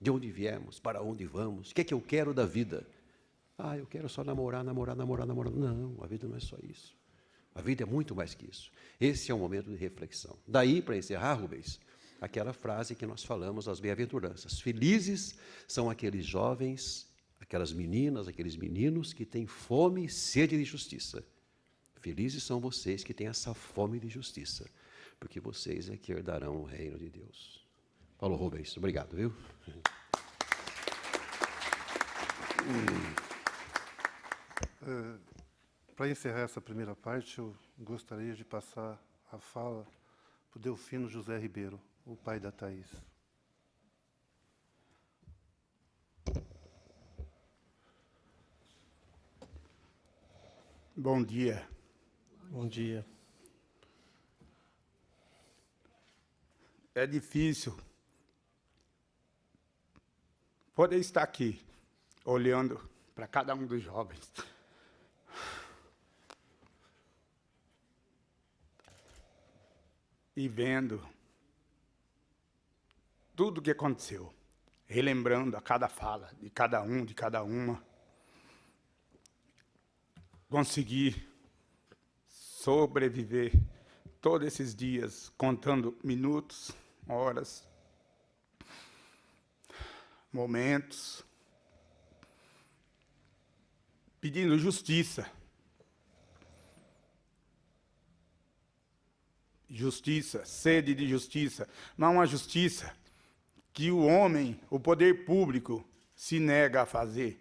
I: De onde viemos? Para onde vamos? O que é que eu quero da vida? Ah, eu quero só namorar. Não, a vida não é só isso. A vida é muito mais que isso. Esse é um momento de reflexão. Daí, para encerrar, Rubens, aquela frase que nós falamos das bem-aventuranças. Felizes são aqueles jovens, aquelas meninas, aqueles meninos que têm fome e sede de justiça. Felizes são vocês que têm essa fome de justiça, porque vocês é que herdarão o reino de Deus. Paulo Rubens, obrigado, viu?
C: Para encerrar essa primeira parte, eu gostaria de passar a fala para o Delfino José Ribeiro, o pai da Thaís.
J: Bom dia.
H: Bom dia.
J: É difícil poder estar aqui, olhando para cada um dos jovens. E vendo tudo o que aconteceu, relembrando a cada fala de cada um, de cada uma. Conseguir sobreviver todos esses dias, contando minutos, horas, momentos, pedindo justiça. Justiça, sede de justiça, mas uma justiça que o homem, o poder público, se nega a fazer.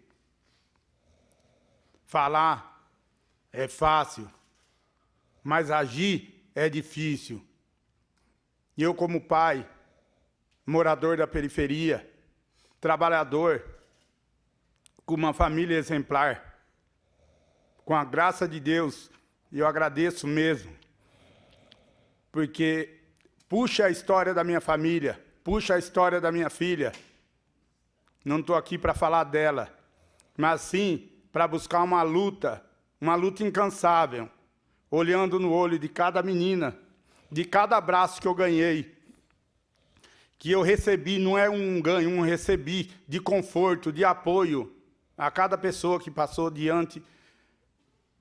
J: Falar é fácil, mas agir é difícil. E eu, como pai, morador da periferia, trabalhador, com uma família exemplar, com a graça de Deus, eu agradeço mesmo, porque puxa a história da minha família, puxa a história da minha filha. Não estou aqui para falar dela, mas sim para buscar uma luta incansável, olhando no olho de cada menina, de cada abraço que eu ganhei, que eu recebi, não é um ganho, um recebi de conforto, de apoio a cada pessoa que passou diante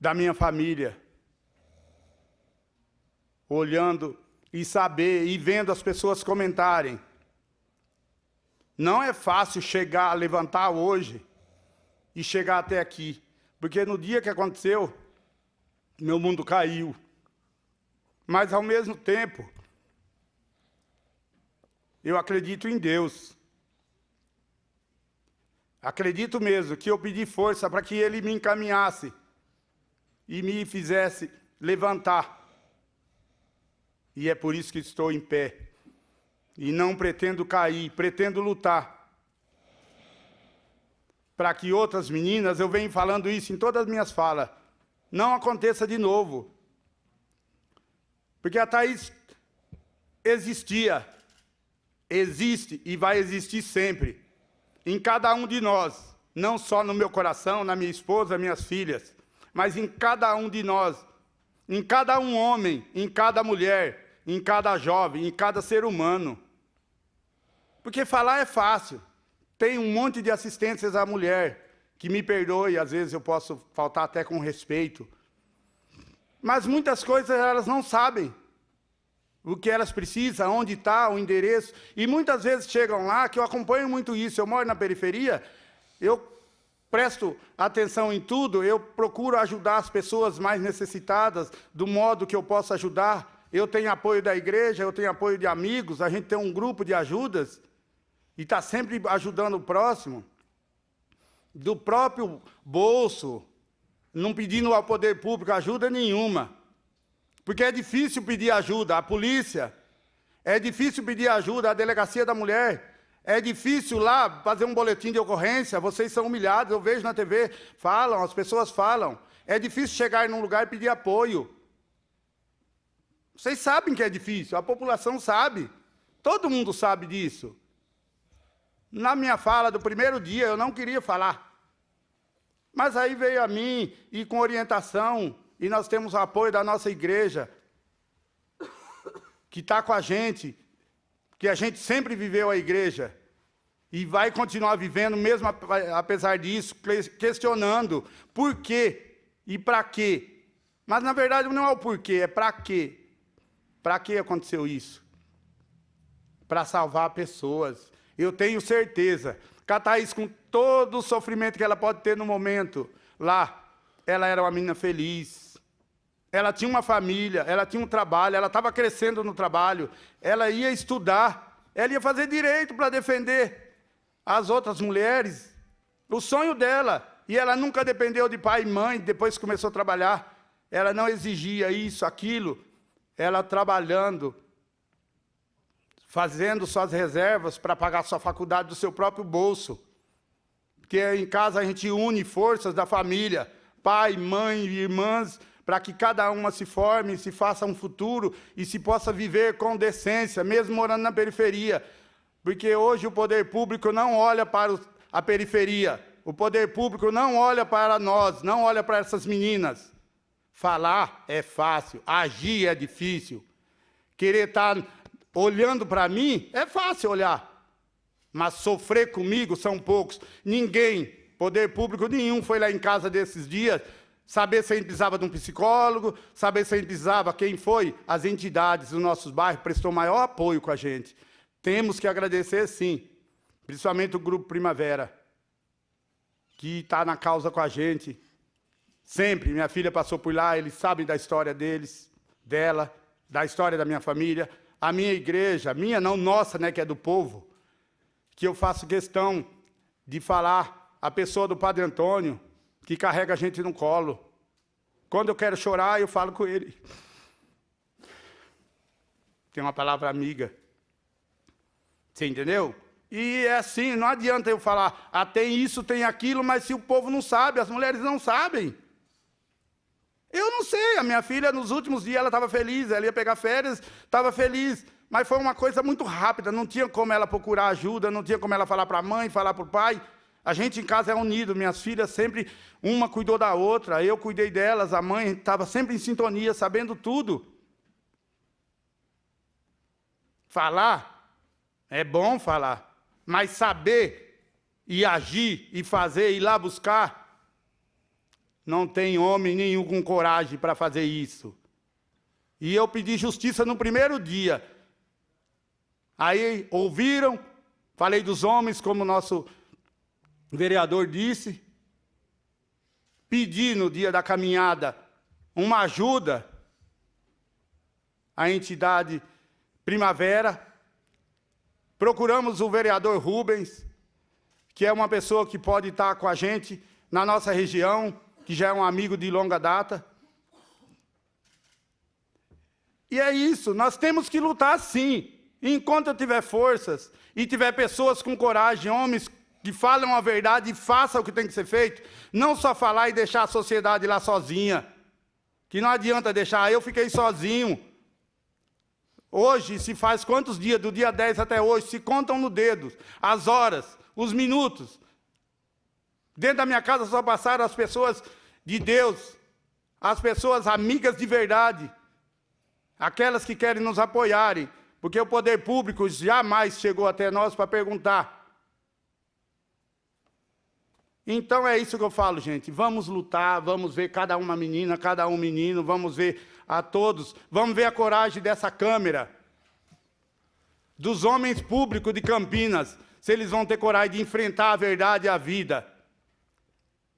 J: da minha família, olhando e saber e vendo as pessoas comentarem. Não é fácil chegar, levantar hoje e chegar até aqui. Porque no dia que aconteceu, meu mundo caiu. Mas, ao mesmo tempo, eu acredito em Deus. Acredito mesmo que eu pedi força para que Ele me encaminhasse e me fizesse levantar. E é por isso que estou em pé. E não pretendo cair, pretendo lutar. Para que outras meninas, eu venho falando isso em todas as minhas falas, não aconteça de novo. Porque a Thaís existia, existe e vai existir sempre, em cada um de nós, não só no meu coração, na minha esposa, minhas filhas, mas em cada um de nós, em cada um homem, em cada mulher, em cada jovem, em cada ser humano. Porque falar é fácil. Tem um monte de assistências à mulher, que me perdoe, às vezes eu posso faltar até com respeito. Mas muitas coisas elas não sabem o que elas precisam, onde está, o endereço. E muitas vezes chegam lá, que eu acompanho muito isso, eu moro na periferia, eu presto atenção em tudo, eu procuro ajudar as pessoas mais necessitadas do modo que eu posso ajudar. Eu tenho apoio da igreja, eu tenho apoio de amigos, a gente tem um grupo de ajudas, e está sempre ajudando o próximo, do próprio bolso, não pedindo ao poder público ajuda nenhuma. Porque é difícil pedir ajuda à polícia, é difícil pedir ajuda à delegacia da mulher, é difícil lá fazer um boletim de ocorrência, vocês são humilhados, eu vejo na TV, falam, as pessoas falam. É difícil chegar num lugar e pedir apoio. Vocês sabem que é difícil, a população sabe, todo mundo sabe disso. Na minha fala do primeiro dia, eu não queria falar. Mas aí veio a mim, e com orientação, e nós temos o apoio da nossa igreja, que está com a gente, que a gente sempre viveu a igreja, e vai continuar vivendo, mesmo apesar disso, questionando por quê e para quê. Mas, na verdade, não é o porquê, é para quê. Para que aconteceu isso? Para salvar pessoas. Eu tenho certeza que a Thaís, com todo o sofrimento que ela pode ter no momento, lá, ela era uma menina feliz. ela tinha uma família, ela tinha um trabalho, ela estava crescendo no trabalho, ela ia estudar, ela ia fazer direito para defender as outras mulheres, o sonho dela. E ela nunca dependeu de pai e mãe, depois que começou a trabalhar. Ela não exigia isso, aquilo. Ela trabalhando, fazendo suas reservas para pagar sua faculdade do seu próprio bolso. Porque em casa a gente une forças da família, pai, mãe, irmãs, para que cada uma se forme, se faça um futuro e se possa viver com decência, mesmo morando na periferia. Porque hoje o poder público não olha para a periferia, o poder público não olha para nós, não olha para essas meninas. Falar é fácil, agir é difícil. Querer estar olhando para mim é fácil olhar, mas sofrer comigo são poucos. Ninguém, poder público nenhum, foi lá em casa desses dias saber se a gente precisava de um psicólogo, saber se a gente precisava, quem foi? As entidades dos nossos bairros prestou maior apoio com a gente. Temos que agradecer, sim, principalmente o Grupo Primavera, que está na causa com a gente. Sempre, minha filha passou por lá, eles sabem da história deles, dela, da história da minha família. A minha igreja, minha não, nossa, né, que é do povo, que eu faço questão de falar a pessoa do Padre Antônio, que carrega a gente no colo. Quando eu quero chorar, eu falo com ele. Tem uma palavra amiga. Você entendeu? E é assim, não adianta eu falar, tem isso, tem aquilo, mas se o povo não sabe, as mulheres não sabem. Eu não sei, a minha filha, nos últimos dias, ela estava feliz, ela ia pegar férias, estava feliz, mas foi uma coisa muito rápida, não tinha como ela procurar ajuda, não tinha como ela falar para a mãe, falar para o pai. A gente em casa é unido, minhas filhas sempre, uma cuidou da outra, eu cuidei delas, a mãe estava sempre em sintonia, sabendo tudo. Falar, é bom falar, mas saber e agir e fazer, ir lá buscar, não tem homem nenhum com coragem para fazer isso. E eu pedi justiça no primeiro dia. Aí ouviram, falei dos homens, como o nosso vereador disse, pedi no dia da caminhada uma ajuda à entidade Primavera. Procuramos o vereador Rubens, que é uma pessoa que pode estar com a gente na nossa região, que já é um amigo de longa data. E é isso, nós temos que lutar sim. Enquanto eu tiver forças e tiver pessoas com coragem, homens que falam a verdade e façam o que tem que ser feito, não só falar e deixar a sociedade lá sozinha, que não adianta deixar, eu fiquei sozinho. Hoje, se faz quantos dias, do dia 10 até hoje, se contam no dedo, as horas, os minutos. Dentro da minha casa só passaram as pessoas de Deus, as pessoas amigas de verdade, aquelas que querem nos apoiarem, porque o poder público jamais chegou até nós para perguntar. Então é isso que eu falo, gente, vamos lutar, vamos ver cada uma menina, cada um menino, vamos ver a todos, vamos ver a coragem dessa Câmara, dos homens públicos de Campinas, se eles vão ter coragem de enfrentar a verdade e a vida.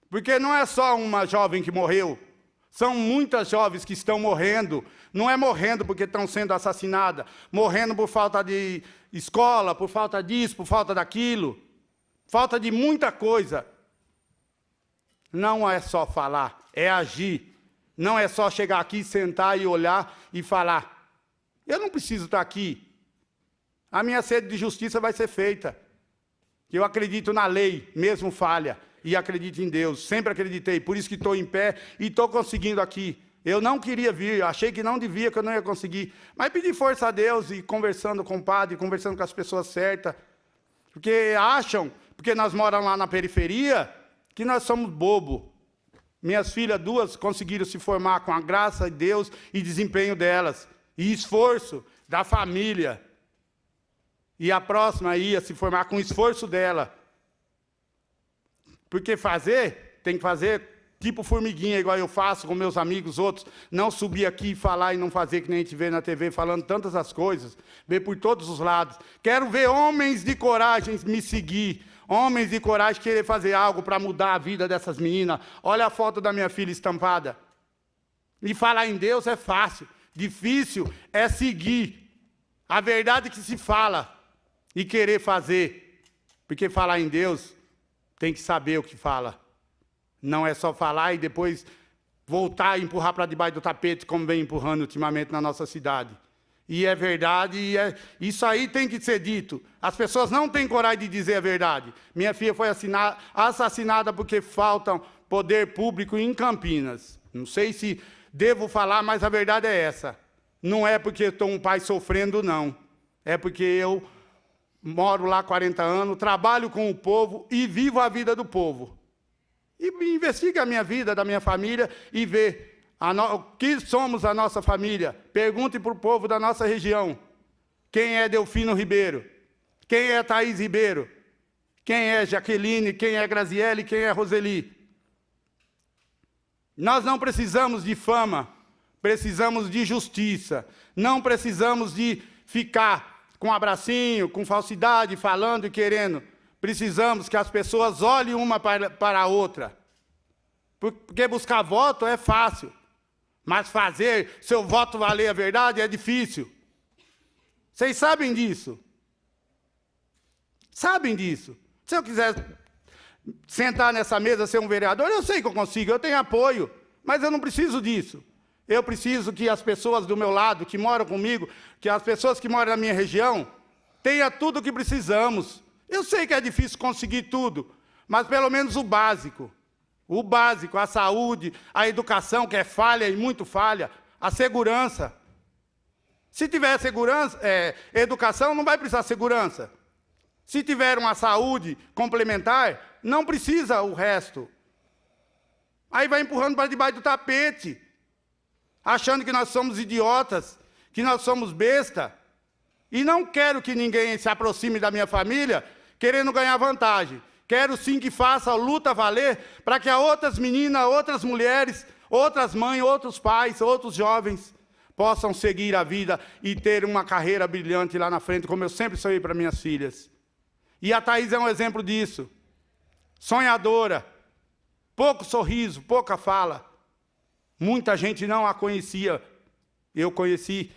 J: Porque não é só uma jovem que morreu, são muitas jovens que estão morrendo, não é morrendo porque estão sendo assassinadas, morrendo por falta de escola, por falta disso, por falta daquilo, falta de muita coisa. Não é só falar, é agir. Não é só chegar aqui, sentar e olhar e falar. Eu não preciso estar aqui. A minha sede de justiça vai ser feita. Eu acredito na lei, mesmo falha, e acredito em Deus. Sempre acreditei, por isso que estou em pé e estou conseguindo aqui. Eu não queria vir, achei que não devia, que eu não ia conseguir. Mas pedi força a Deus e conversando com o padre, conversando com as pessoas certas. Porque acham, porque nós moramos lá na periferia, que nós somos bobo. Minhas filhas, duas, conseguiram se formar com a graça de Deus e desempenho delas. E esforço da família. E a próxima ia se formar com o esforço dela. Porque fazer, tem que fazer tipo formiguinha, igual eu faço com meus amigos, outros. Não subir aqui e falar e não fazer que nem a gente vê na TV, falando tantas as coisas. Ver por todos os lados. Quero ver homens de coragem me seguir. Homens de coragem querer fazer algo para mudar a vida dessas meninas. Olha a foto da minha filha estampada. E falar em Deus é fácil. Difícil é seguir a verdade que se fala e querer fazer. Porque falar em Deus tem que saber o que fala. Não é só falar e depois voltar e empurrar para debaixo do tapete, como vem empurrando ultimamente na nossa cidade. E é verdade, isso aí tem que ser dito. As pessoas não têm coragem de dizer a verdade. Minha filha foi assassinada porque falta poder público em Campinas. Não sei se devo falar, mas a verdade é essa. Não é porque estou um pai sofrendo, não. É porque eu moro lá há 40 anos, trabalho com o povo e vivo a vida do povo. E investigue a minha vida, da minha família, e vê o que somos a nossa família. Pergunte para o povo da nossa região. Quem é Delfino Ribeiro? Quem é Thaís Ribeiro? Quem é Jaqueline? Quem é Graziele? Quem é Roseli? Nós não precisamos de fama, precisamos de justiça. Não precisamos de ficar com abracinho, com falsidade, falando e querendo. Precisamos que as pessoas olhem uma para a outra. Porque buscar voto é fácil. Mas fazer seu voto valer a verdade é difícil. Vocês sabem disso. Sabem disso. Se eu quiser sentar nessa mesa, ser um vereador, eu sei que eu consigo, eu tenho apoio. Mas eu não preciso disso. Eu preciso que as pessoas do meu lado, que moram comigo, que as pessoas que moram na minha região, tenham tudo o que precisamos. Eu sei que é difícil conseguir tudo, mas pelo menos o básico. O básico, a saúde, a educação, que é falha e muito falha, a segurança. Se tiver segurança, educação, não vai precisar segurança. Se tiver uma saúde complementar, não precisa o resto. Aí vai empurrando para debaixo do tapete, achando que nós somos idiotas, que nós somos besta. E não quero que ninguém se aproxime da minha família querendo ganhar vantagem. Quero sim que faça a luta valer para que outras meninas, outras mulheres, outras mães, outros pais, outros jovens possam seguir a vida e ter uma carreira brilhante lá na frente, como eu sempre sonhei para minhas filhas. E a Thaís é um exemplo disso. Sonhadora, pouco sorriso, pouca fala. Muita gente não a conhecia. Eu conheci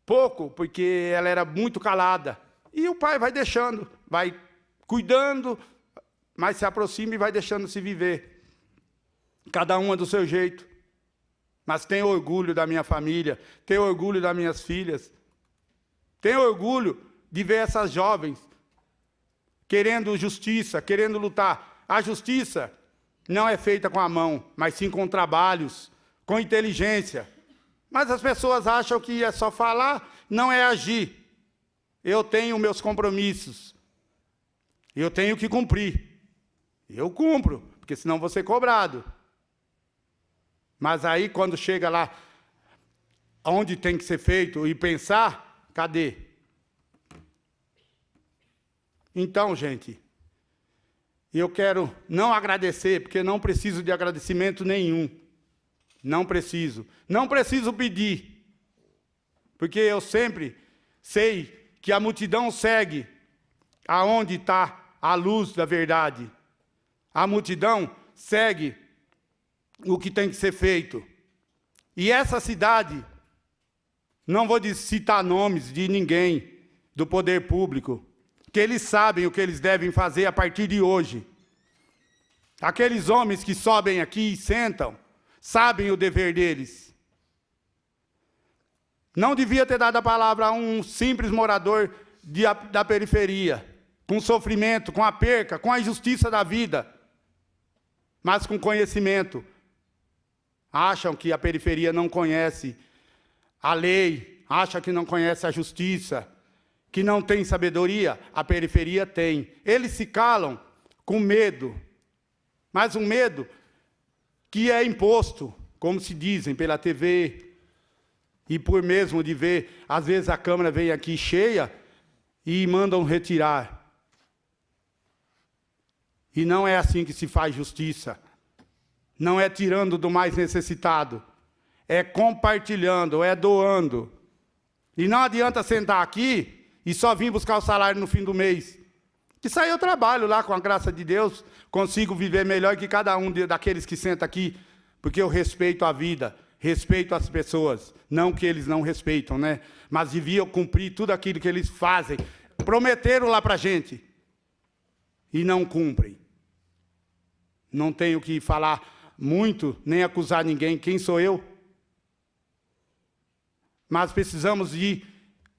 J: pouco, porque ela era muito calada. E o pai vai deixando, vai cuidando, mas se aproxima e vai deixando se viver. Cada uma do seu jeito. Mas tenho orgulho da minha família, tenho orgulho das minhas filhas. Tenho orgulho de ver essas jovens querendo justiça, querendo lutar. A justiça não é feita com a mão, mas sim com trabalhos, com inteligência. Mas as pessoas acham que é só falar, não é agir. Eu tenho meus compromissos. Eu tenho que cumprir. Eu cumpro, porque senão vou ser cobrado. Mas aí, quando chega lá, onde tem que ser feito e pensar, cadê? Então, gente, eu quero não agradecer, porque não preciso de agradecimento nenhum. Não preciso. Não preciso pedir. Porque eu sempre sei que a multidão segue aonde está a luz da verdade. A multidão segue o que tem que ser feito. E essa cidade, não vou citar nomes de ninguém do poder público, que eles sabem o que eles devem fazer a partir de hoje. Aqueles homens que sobem aqui e sentam, sabem o dever deles. Não devia ter dado a palavra a um simples morador da periferia, com sofrimento, com a perca, com a injustiça da vida, mas com conhecimento. Acham que a periferia não conhece a lei, acham que não conhece a justiça, que não tem sabedoria. A periferia tem. Eles se calam com medo, mas um medo que é imposto, como se dizem, pela TV, e por mesmo de ver, às vezes a Câmara vem aqui cheia e mandam retirar. E não é assim que se faz justiça. Não é tirando do mais necessitado. É compartilhando, é doando. E não adianta sentar aqui e só vir buscar o salário no fim do mês. Isso aí eu trabalho lá, com a graça de Deus, consigo viver melhor que cada um daqueles que senta aqui, porque eu respeito a vida, respeito às pessoas. Não que eles não respeitam, né? Mas deviam cumprir tudo aquilo que eles fazem. Prometeram lá para a gente. E não cumprem. Não tenho que falar muito, nem acusar ninguém. Quem sou eu? Mas precisamos de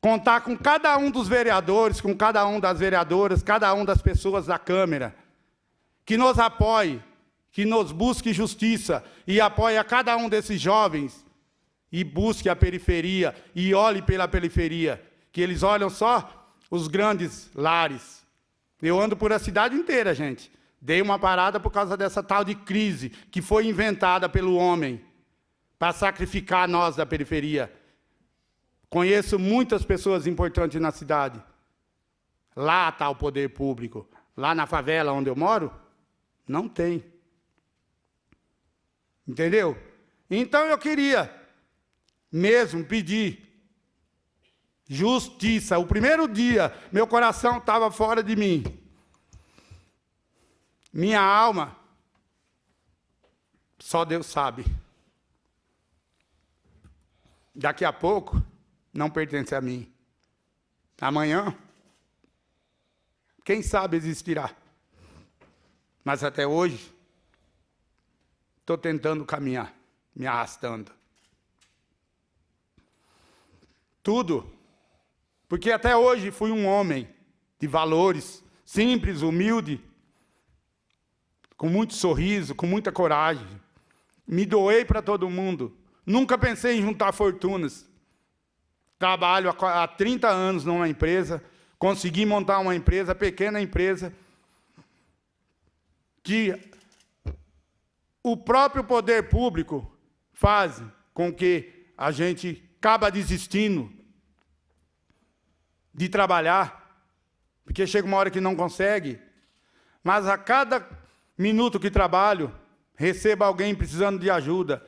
J: contar com cada um dos vereadores, com cada um das vereadoras, cada um das pessoas da Câmara, que nos apoie, que nos busque justiça e apoie a cada um desses jovens e busque a periferia e olhe pela periferia, que eles olham só os grandes lares. Eu ando por a cidade inteira, gente. Dei uma parada por causa dessa tal de crise que foi inventada pelo homem para sacrificar nós da periferia. Conheço muitas pessoas importantes na cidade. Lá está o poder público. Lá na favela onde eu moro, não tem. Entendeu? Então eu queria mesmo pedir justiça. O primeiro dia, meu coração estava fora de mim. Minha alma, só Deus sabe. Daqui a pouco, não pertence a mim. Amanhã, quem sabe existirá. Mas até hoje, estou tentando caminhar, me arrastando. Tudo, porque até hoje fui um homem de valores, simples, humilde, com muito sorriso, com muita coragem. Me doei para todo mundo. Nunca pensei em juntar fortunas. Trabalho há 30 anos numa empresa, consegui montar uma empresa, pequena empresa, que o próprio poder público faz com que a gente acaba desistindo de trabalhar, porque chega uma hora que não consegue, mas a cada minuto que trabalho, recebo alguém precisando de ajuda,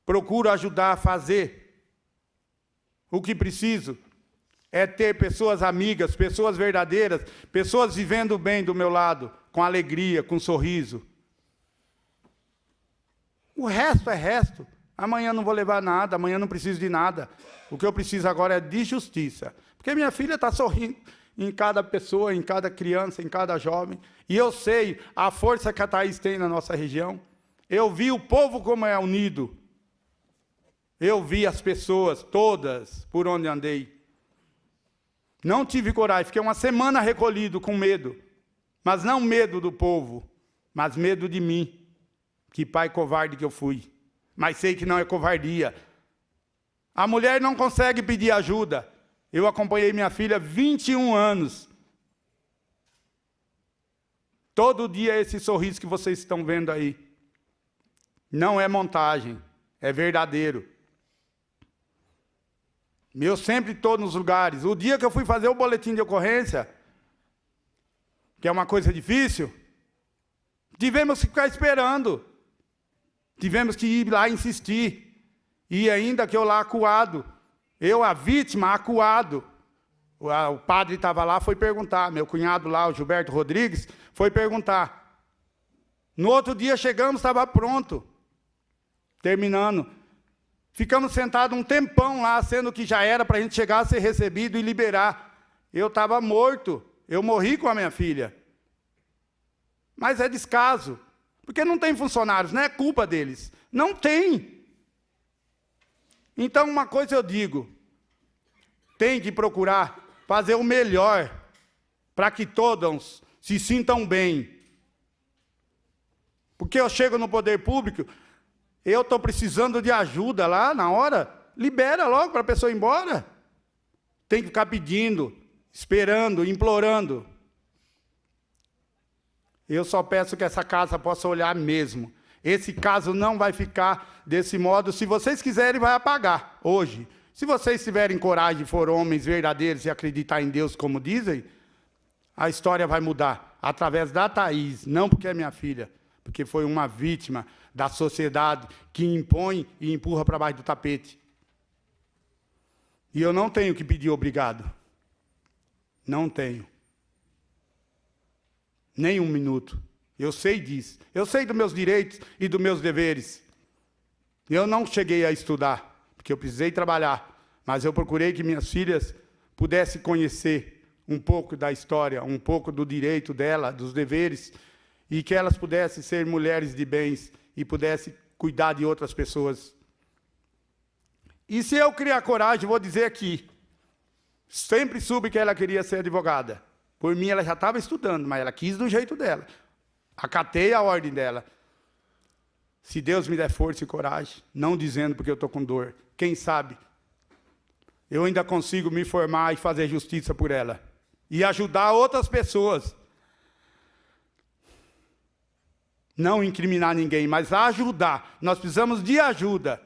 J: procuro ajudar a fazer. O que preciso é ter pessoas amigas, pessoas verdadeiras, pessoas vivendo bem do meu lado, com alegria, com sorriso. O resto é resto. Amanhã não vou levar nada, amanhã não preciso de nada. O que eu preciso agora é de justiça. Porque minha filha está sorrindo em cada pessoa, em cada criança, em cada jovem. E eu sei a força que a Thaís tem na nossa região. Eu vi o povo como é unido. Eu vi as pessoas todas por onde andei. Não tive coragem, fiquei uma semana recolhido com medo. Mas não medo do povo, mas medo de mim. Que pai covarde que eu fui. Mas sei que não é covardia. A mulher não consegue pedir ajuda. Eu acompanhei minha filha 21 anos. Todo dia esse sorriso que vocês estão vendo aí. Não é montagem, é verdadeiro. Eu sempre estou nos lugares. O dia que eu fui fazer o boletim de ocorrência, que é uma coisa difícil, tivemos que ficar esperando. Tivemos que ir lá insistir. E ainda que eu lá acuado. Eu, a vítima, acuado. O padre estava lá, foi perguntar. Meu cunhado lá, o Gilberto Rodrigues, foi perguntar. No outro dia chegamos, estava pronto. Terminando. Ficamos sentados um tempão lá, sendo que já era para a gente chegar a ser recebido e liberar. Eu estava morto. Eu morri com a minha filha. Mas é descaso. Porque não tem funcionários, não é culpa deles. Não tem. Então, uma coisa eu digo. Tem que procurar fazer o melhor para que todos se sintam bem. Porque eu chego no poder público, eu estou precisando de ajuda lá na hora, libera logo para a pessoa ir embora. Tem que ficar pedindo, esperando, implorando. Eu só peço que essa casa possa olhar mesmo. Esse caso não vai ficar desse modo. Se vocês quiserem, vai apagar hoje. Se vocês tiverem coragem, for homens verdadeiros e acreditar em Deus como dizem, a história vai mudar. Através da Thaís, não porque é minha filha, porque foi uma vítima da sociedade que impõe e empurra para baixo do tapete. E eu não tenho que pedir obrigado. Não tenho. Nem um minuto. Eu sei disso. Eu sei dos meus direitos e dos meus deveres. Eu não cheguei a estudar, porque eu precisei trabalhar, mas eu procurei que minhas filhas pudessem conhecer um pouco da história, um pouco do direito dela, dos deveres, e que elas pudessem ser mulheres de bens e pudessem cuidar de outras pessoas. E se eu criar coragem, vou dizer aqui, sempre soube que ela queria ser advogada. Por mim, ela já estava estudando, mas ela quis do jeito dela. Acatei a ordem dela. Se Deus me der força e coragem, não dizendo porque eu estou com dor, quem sabe, eu ainda consigo me formar e fazer justiça por ela. E ajudar outras pessoas. Não incriminar ninguém, mas ajudar. Nós precisamos de ajuda.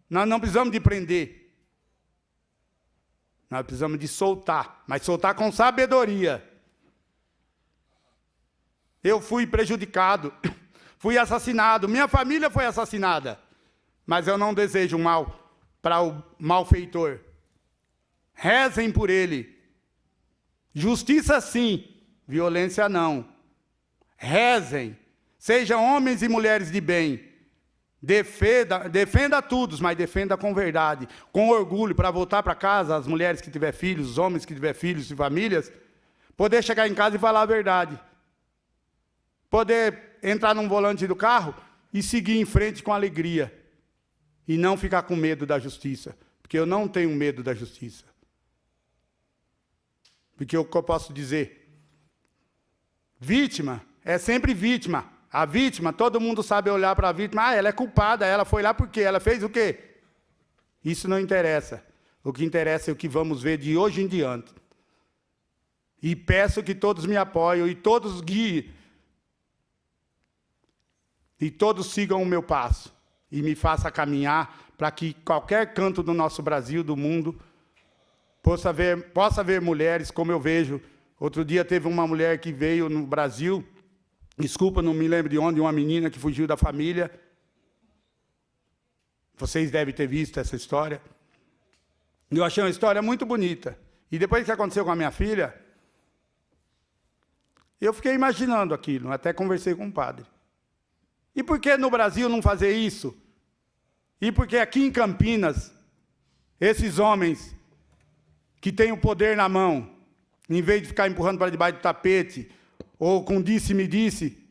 J: Nós não precisamos de prender. Nós precisamos de soltar, mas soltar com sabedoria. Eu fui prejudicado, fui assassinado, minha família foi assassinada. Mas eu não desejo mal para o malfeitor. Rezem por ele. Justiça sim, violência não. Rezem. Sejam homens e mulheres de bem. Defenda todos, mas defenda com verdade, com orgulho, para voltar para casa, as mulheres que tiver filhos, os homens que tiver filhos e famílias, poder chegar em casa e falar a verdade. Poder entrar num volante do carro e seguir em frente com alegria. E não ficar com medo da justiça. Porque eu não tenho medo da justiça. Porque o que eu posso dizer? Vítima é sempre vítima. A vítima, todo mundo sabe olhar para a vítima. Ah, ela é culpada, ela foi lá por quê? Ela fez o quê? Isso não interessa. O que interessa é o que vamos ver de hoje em diante. E peço que todos me apoiem e todos guiem. E todos sigam o meu passo. E me façam caminhar para que qualquer canto do nosso Brasil, do mundo, possa ver mulheres como eu vejo. Outro dia teve uma mulher que veio no Brasil, desculpa, não me lembro de onde, uma menina que fugiu da família. Vocês devem ter visto essa história. Eu achei uma história muito bonita. E depois que aconteceu com a minha filha, eu fiquei imaginando aquilo, até conversei com o padre. E por que no Brasil não fazer isso? E por que aqui em Campinas, esses homens que têm o poder na mão, em vez de ficar empurrando para debaixo do tapete, ou com disse-me-disse,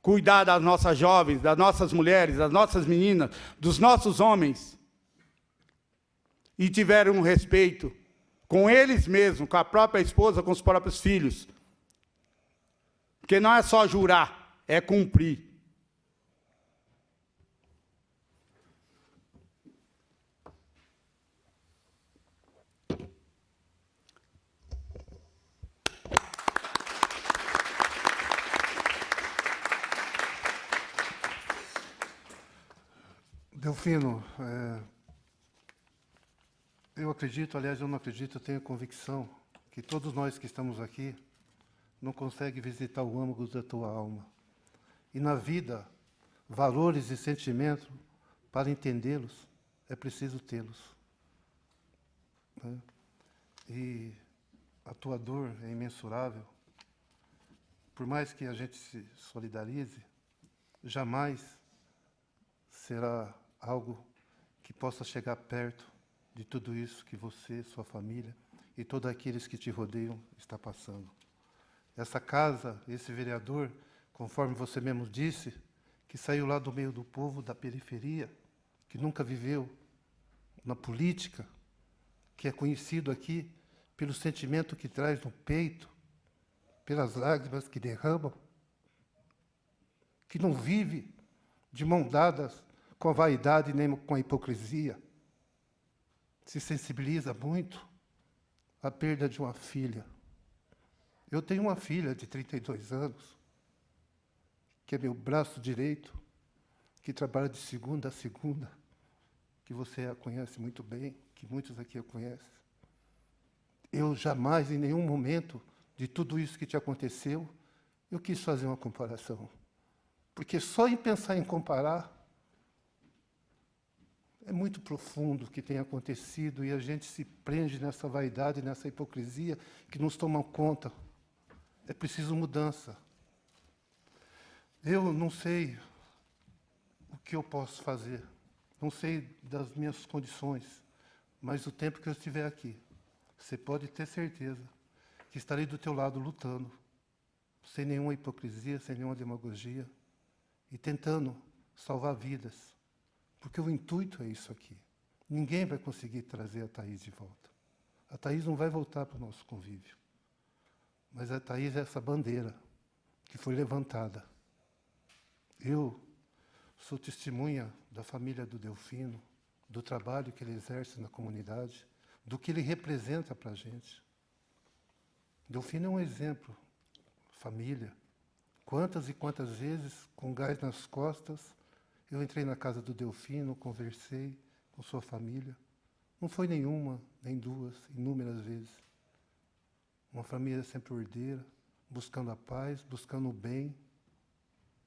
J: cuidar das nossas jovens, das nossas mulheres, das nossas meninas, dos nossos homens, e tiveram um respeito com eles mesmos, com a própria esposa, com os próprios filhos. Porque não é só jurar, é cumprir.
C: Delfino, eu acredito, aliás, eu não acredito, eu tenho a convicção que todos nós que estamos aqui não conseguem visitar o âmago da tua alma. E na vida, valores e sentimentos, para entendê-los, é preciso tê-los. Né? E a tua dor é imensurável. Por mais que a gente se solidarize, jamais será algo que possa chegar perto de tudo isso que você, sua família e todos aqueles que te rodeiam está passando. Essa casa, esse vereador, conforme você mesmo disse, que saiu lá do meio do povo, da periferia, que nunca viveu na política, que é conhecido aqui pelo sentimento que traz no peito, pelas lágrimas que derrama, que não vive de mão dadas com a vaidade nem com a hipocrisia. Se sensibiliza muito à perda de uma filha. Eu tenho uma filha de 32 anos, que é meu braço direito, que trabalha de segunda a segunda, que você a conhece muito bem, que muitos aqui a conhecem. Eu jamais, em nenhum momento de tudo isso que te aconteceu, eu quis fazer uma comparação. Porque só em pensar em comparar, é muito profundo o que tem acontecido e a gente se prende nessa vaidade, nessa hipocrisia que nos toma conta. É preciso mudança. Eu não sei o que eu posso fazer. Não sei das minhas condições, mas o tempo que eu estiver aqui, você pode ter certeza que estarei do teu lado lutando, sem nenhuma hipocrisia, sem nenhuma demagogia, e tentando salvar vidas, porque o intuito é isso aqui. Ninguém vai conseguir trazer a Thaís de volta. A Thaís não vai voltar para o nosso convívio, mas a Thaís é essa bandeira que foi levantada. Eu sou testemunha da família do Delfino, do trabalho que ele exerce na comunidade, do que ele representa para a gente. Delfino é um exemplo. Família. Quantas e quantas vezes, com gás nas costas, eu entrei na casa do Delfino, conversei com sua família. Não foi nenhuma, nem duas, inúmeras vezes. Uma família sempre ordeira, buscando a paz, buscando o bem.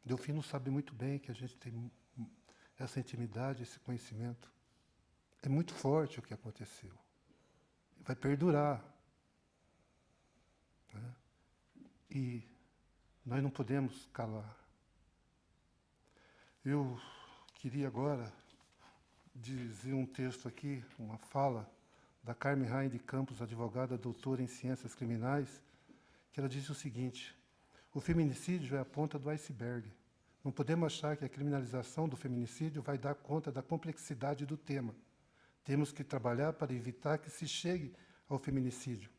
C: Delfino sabe muito bem que a gente tem essa intimidade, esse conhecimento. É muito forte o que aconteceu. Vai perdurar. Né? E nós não podemos calar. Eu queria agora dizer um texto aqui, uma fala da Carmen Rain de Campos, advogada, doutora em ciências criminais, que ela disse o seguinte: o feminicídio é a ponta do iceberg. Não podemos achar que a criminalização do feminicídio vai dar conta da complexidade do tema. Temos que trabalhar para evitar que se chegue ao feminicídio.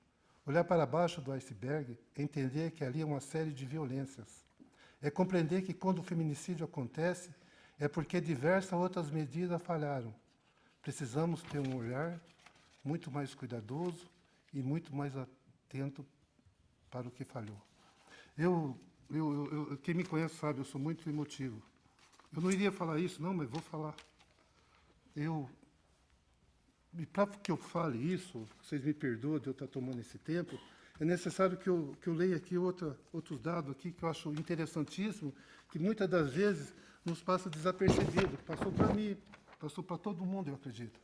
C: Olhar para baixo do iceberg é entender que ali é uma série de violências. É compreender que quando o feminicídio acontece, é porque diversas outras medidas falharam. Precisamos ter um olhar muito mais cuidadoso e muito mais atento para o que falhou. Quem me conhece sabe, eu sou muito emotivo. Eu não iria falar isso, não, mas vou falar. E para que eu fale isso, vocês me perdoem de eu estar tomando esse tempo, é necessário que eu leia aqui outros dados aqui que eu acho interessantíssimo, que muitas das vezes nos passa desapercebido. Passou para mim, passou para todo mundo, eu acredito.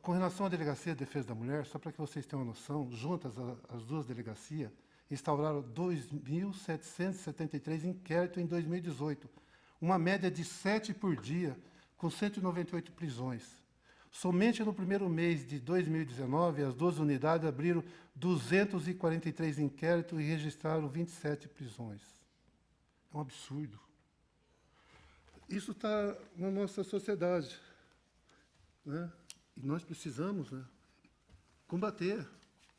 C: Com relação à Delegacia de Defesa da Mulher, só para que vocês tenham uma noção, juntas as duas delegacias, instauraram 2.773 inquéritos em 2018, uma média de 7 por dia, com 198 prisões. Somente no primeiro mês de 2019, as duas unidades abriram 243 inquéritos e registraram 27 prisões. É um absurdo. Isso está na nossa sociedade, né? E nós precisamos, né, combater.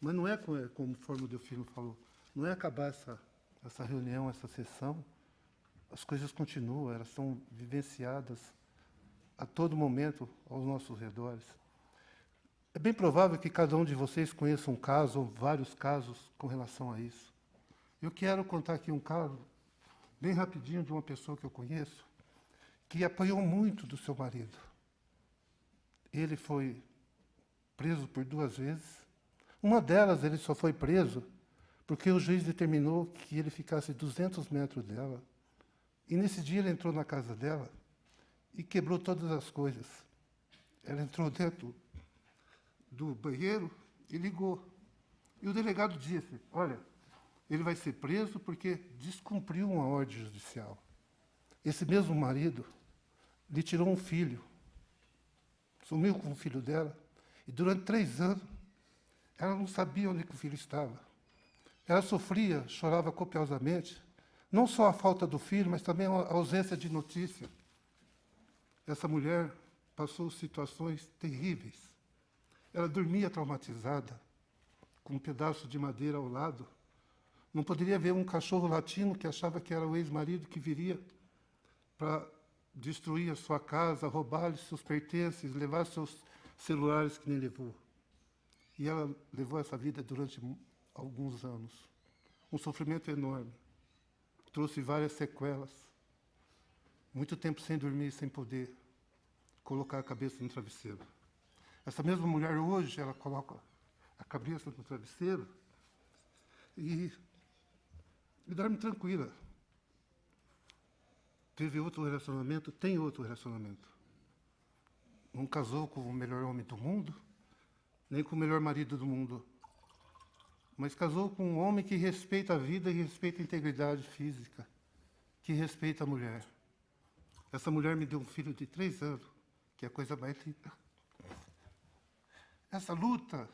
C: Mas não é conforme o Delfino falou, não é acabar essa reunião, essa sessão. As coisas continuam, elas são vivenciadas a todo momento aos nossos redores. É bem provável que cada um de vocês conheça um caso ou vários casos com relação a isso. Eu quero contar aqui um caso, bem rapidinho, de uma pessoa que eu conheço, que apanhou muito do seu marido. Ele foi preso por 2 vezes. Uma delas, ele só foi preso porque o juiz determinou que ele ficasse 200 metros dela. E nesse dia ele entrou na casa dela e quebrou todas as coisas. Ela entrou dentro do banheiro e ligou. E o delegado disse: olha, ele vai ser preso porque descumpriu uma ordem judicial. Esse mesmo marido lhe tirou um filho, sumiu com o filho dela, e durante 3 anos ela não sabia onde que o filho estava. Ela sofria, chorava copiosamente, não só a falta do filho, mas também a ausência de notícia. Essa mulher passou situações terríveis. Ela dormia traumatizada, com um pedaço de madeira ao lado. Não poderia ver um cachorro latino que achava que era o ex-marido que viria para destruir a sua casa, roubar-lhe seus pertences, levar seus celulares que nem levou. E ela levou essa vida durante alguns anos. Um sofrimento enorme. Trouxe várias sequelas. Muito tempo sem dormir, sem poder colocar a cabeça no travesseiro. Essa mesma mulher hoje, ela coloca a cabeça no travesseiro e dorme tranquila. Teve outro relacionamento, tem outro relacionamento. Não casou com o melhor homem do mundo, nem com o melhor marido do mundo, mas casou com um homem que respeita a vida e respeita a integridade física, que respeita a mulher. Essa mulher me deu um filho de 3 anos, que é a coisa mais linda. Essa luta,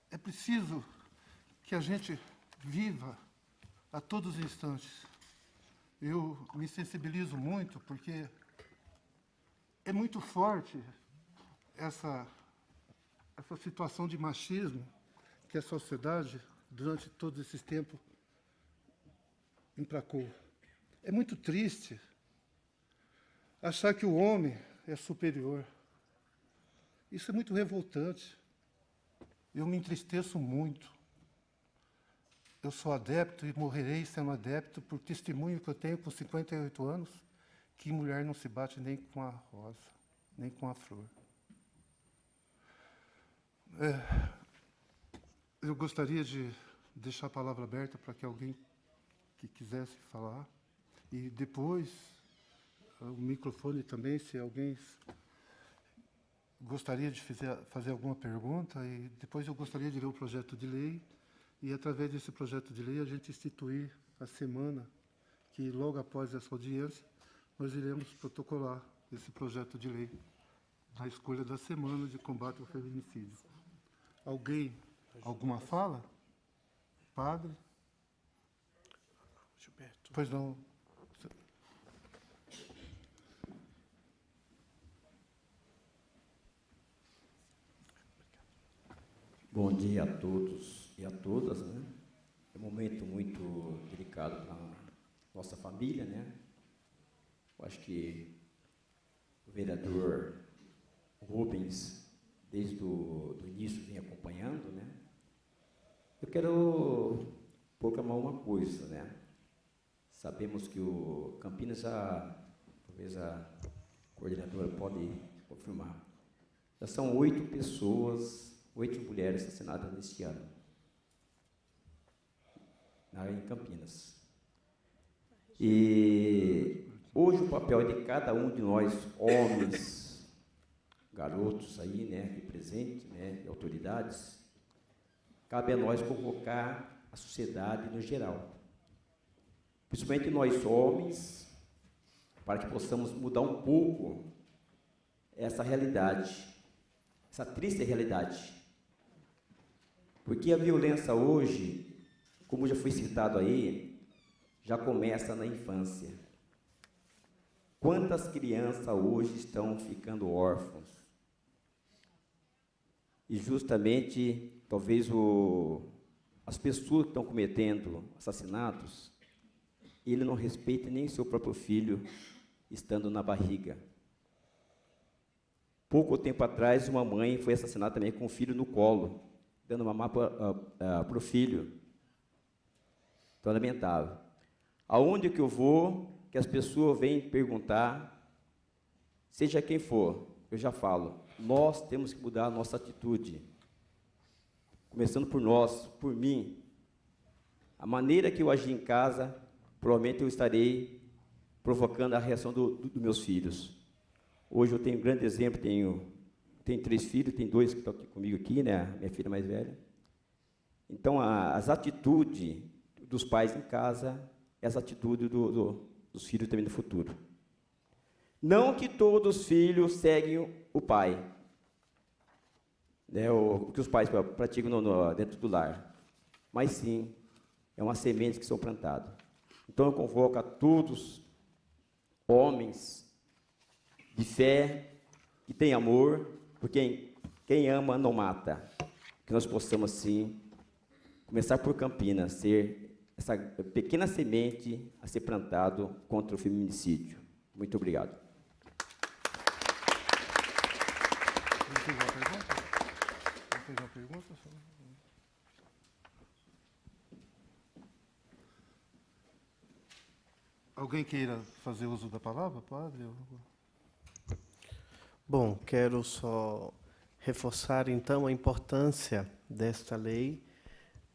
C: é preciso que a gente viva a todos os instantes. Eu me sensibilizo muito, porque é muito forte essa situação de machismo que a sociedade, durante todos esses tempos, emplacou. É muito triste achar que o homem é superior. Isso é muito revoltante. Eu me entristeço muito. Eu sou adepto e morrerei sendo adepto por testemunho que eu tenho com 58 anos, que mulher não se bate nem com a rosa, nem com a flor. Eu gostaria de deixar a palavra aberta para que alguém que quisesse falar. E depois, o microfone também, se alguém gostaria de fazer alguma pergunta. E depois eu gostaria de ler o projeto de lei. E, através desse projeto de lei, a gente instituir a semana, que logo após essa audiência, nós iremos protocolar esse projeto de lei na escolha da semana de combate ao feminicídio. Alguém, alguma fala? Padre?
H: Gilberto.
C: Pois não.
K: Bom dia a todos e a todas, né? É um momento muito delicado para a nossa família, né? Eu acho que o vereador Rubens, desde o início, vem acompanhando, né? Eu quero proclamar uma coisa, né? Sabemos que o Campinas, talvez a coordenadora pode confirmar, já são 8 pessoas, 8 mulheres assassinadas neste ano, em Campinas. E hoje o papel de cada um de nós, homens, garotos aí, né, aqui presentes, né, e autoridades, cabe a nós convocar a sociedade no geral, principalmente nós homens, para que possamos mudar um pouco essa realidade, essa triste realidade. Porque a violência hoje, como já foi citado aí, já começa na infância. Quantas crianças hoje estão ficando órfãos? E justamente, talvez as pessoas que estão cometendo assassinatos, ele não respeita nem seu próprio filho estando na barriga. Pouco tempo atrás, uma mãe foi assassinada também com o filho no colo, dando mamar para o filho. Então, é lamentável. Aonde que eu vou, que as pessoas vêm perguntar, seja quem for, eu já falo, nós temos que mudar a nossa atitude. Começando por nós, por mim. A maneira que eu agi em casa, provavelmente eu estarei provocando a reação dos meus filhos. Hoje eu tenho um grande exemplo, tenho 3 filhos, tem 2 que estão aqui comigo aqui, né? Minha filha mais velha. Então, as atitudes dos pais em casa, as atitudes dos filhos também no futuro. Não que todos os filhos seguem o pai, né? O que os pais praticam dentro do lar, mas sim, é uma semente que são plantadas. Então, eu convoco a todos, homens de fé, que têm amor, porque quem ama não mata. Que nós possamos, assim, começar por Campinas, ser essa pequena semente a ser plantado contra o feminicídio. Muito obrigado.
C: Fez uma pergunta? Alguém queira fazer uso da palavra, padre?
H: Bom, quero só reforçar, então, a importância desta lei,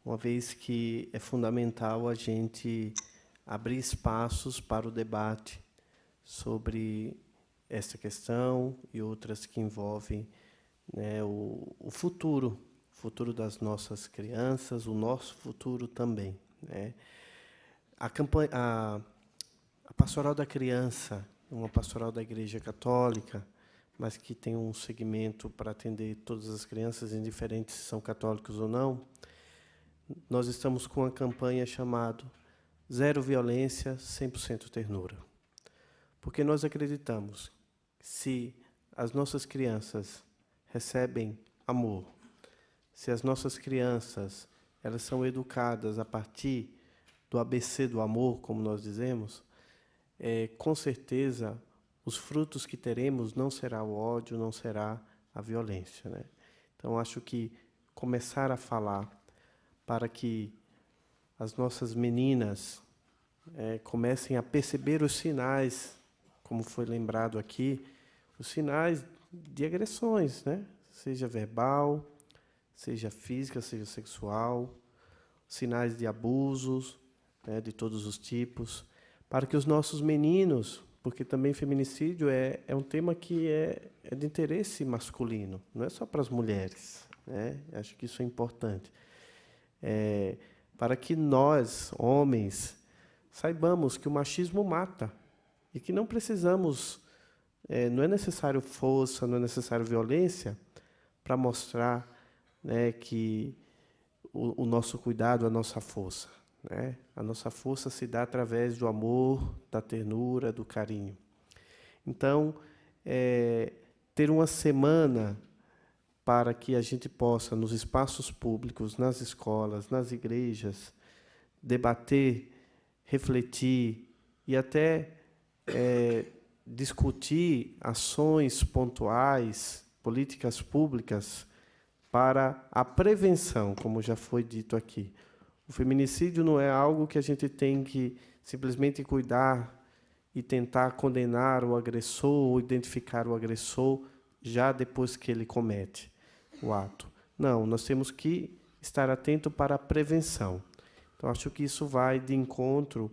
H: uma vez que é fundamental a gente abrir espaços para o debate sobre essa questão e outras que envolvem, né, o futuro das nossas crianças, o nosso futuro também, né? A Pastoral da Criança uma pastoral da Igreja Católica, mas que tem um segmento para atender todas as crianças, indiferente se são católicos ou não, nós estamos com uma campanha chamada Zero Violência, 100% Ternura. Porque nós acreditamos que se as nossas crianças recebem amor, se as nossas crianças elas são educadas a partir do ABC do amor, como nós dizemos, com certeza os frutos que teremos não será o ódio, não será a violência, né? Então, acho que começar a falar para que as nossas meninas comecem a perceber os sinais, como foi lembrado aqui, os sinais de agressões, né? Seja verbal, seja física, seja sexual, sinais de abusos, né, de todos os tipos, para que os nossos meninos, porque também feminicídio é um tema que é de interesse masculino, não é só para as mulheres, né? Acho que isso é importante. Para que nós, homens, saibamos que o machismo mata e que não precisamos, não é necessário força, não é necessário violência para mostrar, né, que o nosso cuidado, a nossa força, né? A nossa força se dá através do amor, da ternura, do carinho. Então, ter uma semana para que a gente possa, nos espaços públicos, nas escolas, nas igrejas, debater, refletir e até discutir ações pontuais, políticas públicas para a prevenção, como já foi dito aqui. O feminicídio não é algo que a gente tem que simplesmente cuidar e tentar condenar o agressor ou identificar o agressor já depois que ele comete o ato. Não, nós temos que estar atento para a prevenção. Então, acho que isso vai de encontro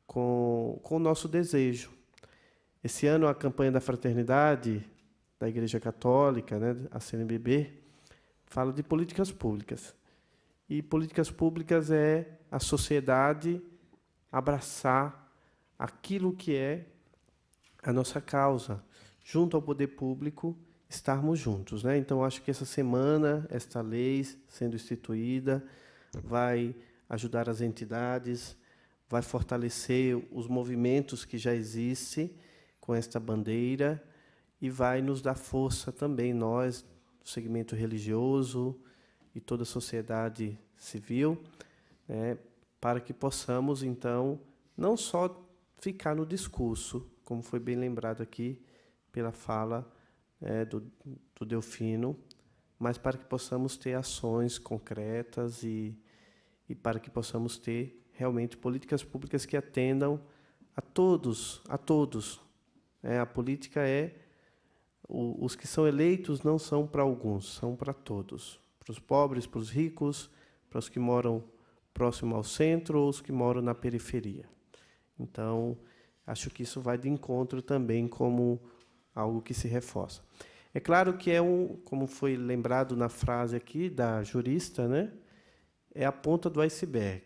H: com o nosso desejo. Esse ano, a campanha da fraternidade da Igreja Católica, né, a CNBB, fala de políticas públicas. E políticas públicas é a sociedade abraçar aquilo que é a nossa causa, junto ao poder público, estarmos juntos, né? Então, acho que essa semana, esta lei sendo instituída, vai ajudar as entidades, vai fortalecer os movimentos que já existem com esta bandeira e vai nos dar força também, nós, do segmento religioso e toda a sociedade civil, para que possamos, então, não só ficar no discurso, como foi bem lembrado aqui pela fala do Delfino, mas para que possamos ter ações concretas e para que possamos ter realmente políticas públicas que atendam a todos. A política os que são eleitos não são para alguns, são para todos. Para os pobres, para os ricos, para os que moram próximo ao centro ou os que moram na periferia. Então, acho que isso vai de encontro também como algo que se reforça. É claro que como foi lembrado na frase aqui da jurista, né, é a ponta do iceberg.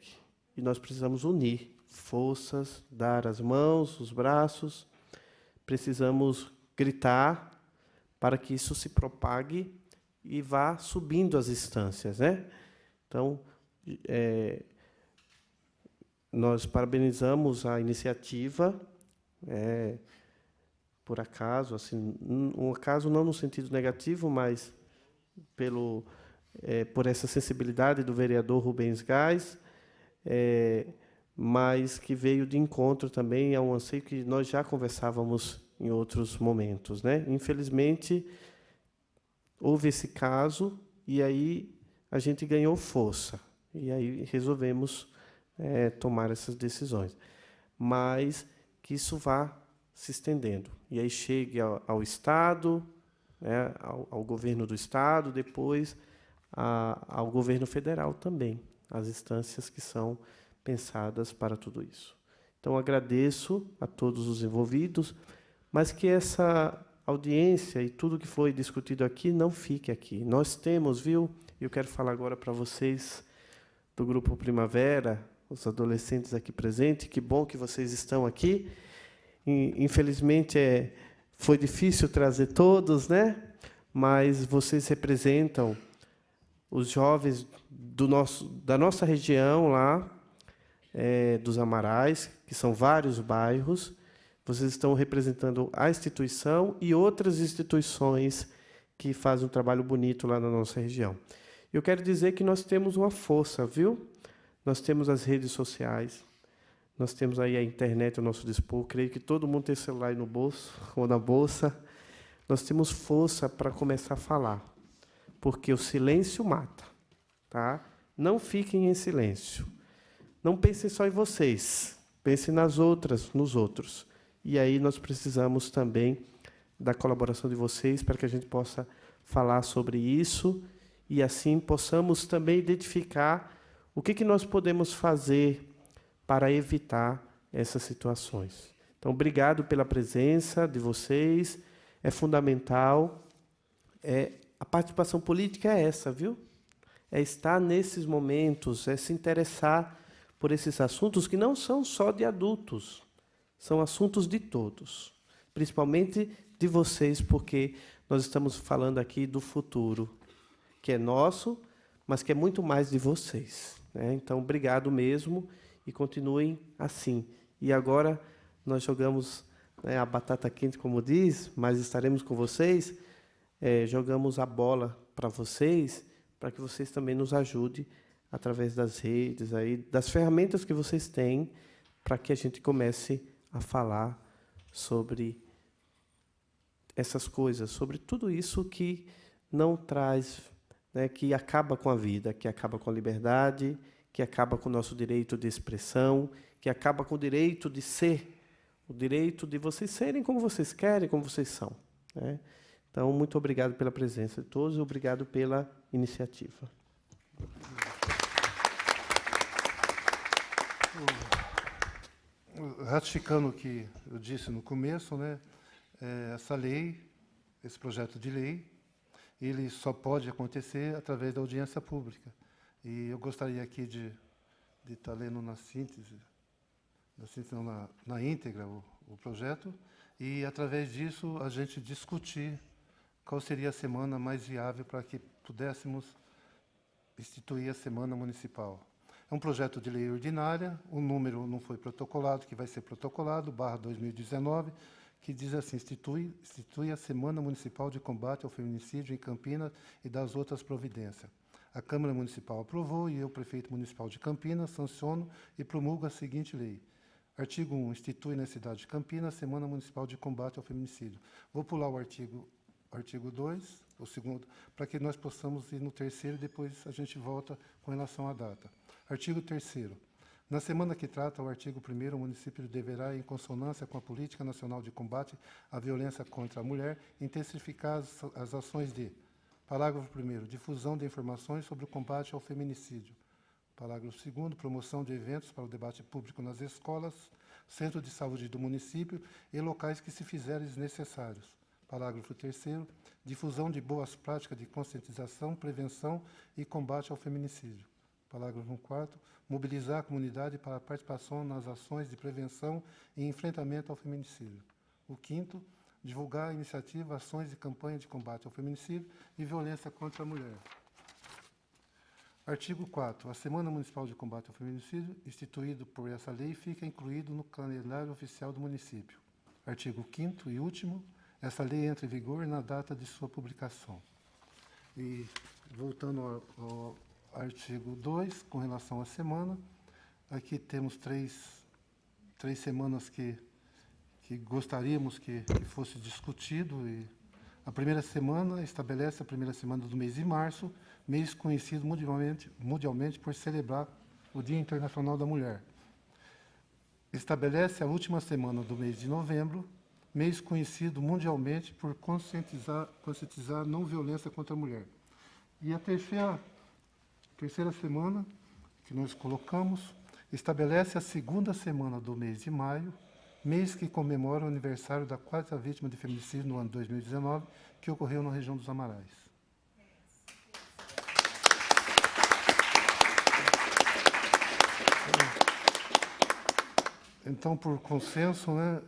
H: E nós precisamos unir forças, dar as mãos, os braços, precisamos gritar para que isso se propague e vá subindo as instâncias, né? Então, nós parabenizamos a iniciativa, por acaso, assim, um acaso não no sentido negativo, mas por essa sensibilidade do vereador Rubens Gás, mas que veio de encontro também a um anseio que nós já conversávamos em outros momentos, né? Infelizmente, houve esse caso e aí a gente ganhou força e aí resolvemos tomar essas decisões, mas que isso vá se estendendo e aí chegue ao Estado, ao governo do Estado, depois ao governo federal também, as instâncias que são pensadas para tudo isso. Então, agradeço a todos os envolvidos, mas que essa audiência e tudo que foi discutido aqui não fique aqui. Nós temos, eu quero falar agora para vocês do Grupo Primavera, os adolescentes aqui presentes, que bom que vocês estão aqui. Infelizmente, foi difícil trazer todos, né? Mas vocês representam os jovens da nossa região lá, dos Amarais, que são vários bairros. Vocês estão representando a instituição e outras instituições que fazem um trabalho bonito lá na nossa região. Eu quero dizer que nós temos uma força, viu? Nós temos as redes sociais, nós temos aí a internet ao nosso dispor. Creio que todo mundo tem celular aí no bolso ou na bolsa. Nós temos força para começar a falar, porque o silêncio mata, tá? Não fiquem em silêncio. Não pensem só em vocês, pensem nas outras, nos outros. E aí nós precisamos também da colaboração de vocês para que a gente possa falar sobre isso e assim possamos também identificar o que nós podemos fazer para evitar essas situações. Então, obrigado pela presença de vocês. É fundamental. A participação política é essa, viu? É estar nesses momentos, é se interessar por esses assuntos que não são só de adultos, são assuntos de todos, principalmente de vocês, porque nós estamos falando aqui do futuro, que é nosso, mas que é muito mais de vocês, né? Então, obrigado mesmo e continuem assim. E agora nós jogamos, né, a batata quente, como diz, mas estaremos com vocês. Jogamos a bola para vocês, para que vocês também nos ajudem através das redes, aí, das ferramentas que vocês têm, para que a gente comece a falar sobre essas coisas, sobre tudo isso que não traz, né, que acaba com a vida, que acaba com a liberdade, que acaba com o nosso direito de expressão, que acaba com o direito de ser, o direito de vocês serem como vocês querem, como vocês são, né? Então, muito obrigado pela presença de todos e obrigado pela iniciativa.
C: Ratificando o que eu disse no começo, né, essa lei, esse projeto de lei, ele só pode acontecer através da audiência pública. E eu gostaria aqui de estar lendo na íntegra o projeto, e, através disso, a gente discutir qual seria a semana mais viável para que pudéssemos instituir a Semana Municipal. É um projeto de lei ordinária, o número não foi protocolado, que vai ser protocolado, /2019, que diz assim: institui a Semana Municipal de Combate ao Feminicídio em Campinas e das outras providências. A Câmara Municipal aprovou e eu, prefeito municipal de Campinas, sanciono e promulgo a seguinte lei. Artigo 1. Institui na cidade de Campinas a Semana Municipal de Combate ao Feminicídio. Vou pular o artigo 2, o segundo, para que nós possamos ir no terceiro e depois a gente volta com relação à data. Artigo 3º. Na semana que trata o artigo 1º, o município deverá, em consonância com a Política Nacional de Combate à Violência contra a Mulher, intensificar as ações de: parágrafo 1º, difusão de informações sobre o combate ao feminicídio. Parágrafo 2º, promoção de eventos para o debate público nas escolas, centros de saúde do município e locais que se fizerem necessários. Parágrafo 3º, difusão de boas práticas de conscientização, prevenção e combate ao feminicídio. Parágrafo 4º, mobilizar a comunidade para a participação nas ações de prevenção e enfrentamento ao feminicídio. O 5º, divulgar a iniciativa, ações e campanha de combate ao feminicídio e violência contra a mulher. Artigo 4º. A Semana Municipal de Combate ao Feminicídio, instituído por essa lei, fica incluído no calendário oficial do município. Artigo 5º e último. Essa lei entra em vigor na data de sua publicação. E, voltando ao artigo 2, com relação à semana, aqui temos três semanas que gostaríamos que fosse discutido. E a primeira semana estabelece a primeira semana do mês de março, mês conhecido mundialmente por celebrar o Dia Internacional da Mulher. Estabelece a última semana do mês de novembro, mês conhecido mundialmente por conscientizar não violência contra a mulher. E a terceira semana que nós colocamos estabelece a segunda semana do mês de maio, mês que comemora o aniversário da 4ª vítima de feminicídio no ano 2019, que ocorreu na região dos Amarais. Então, por consenso, né,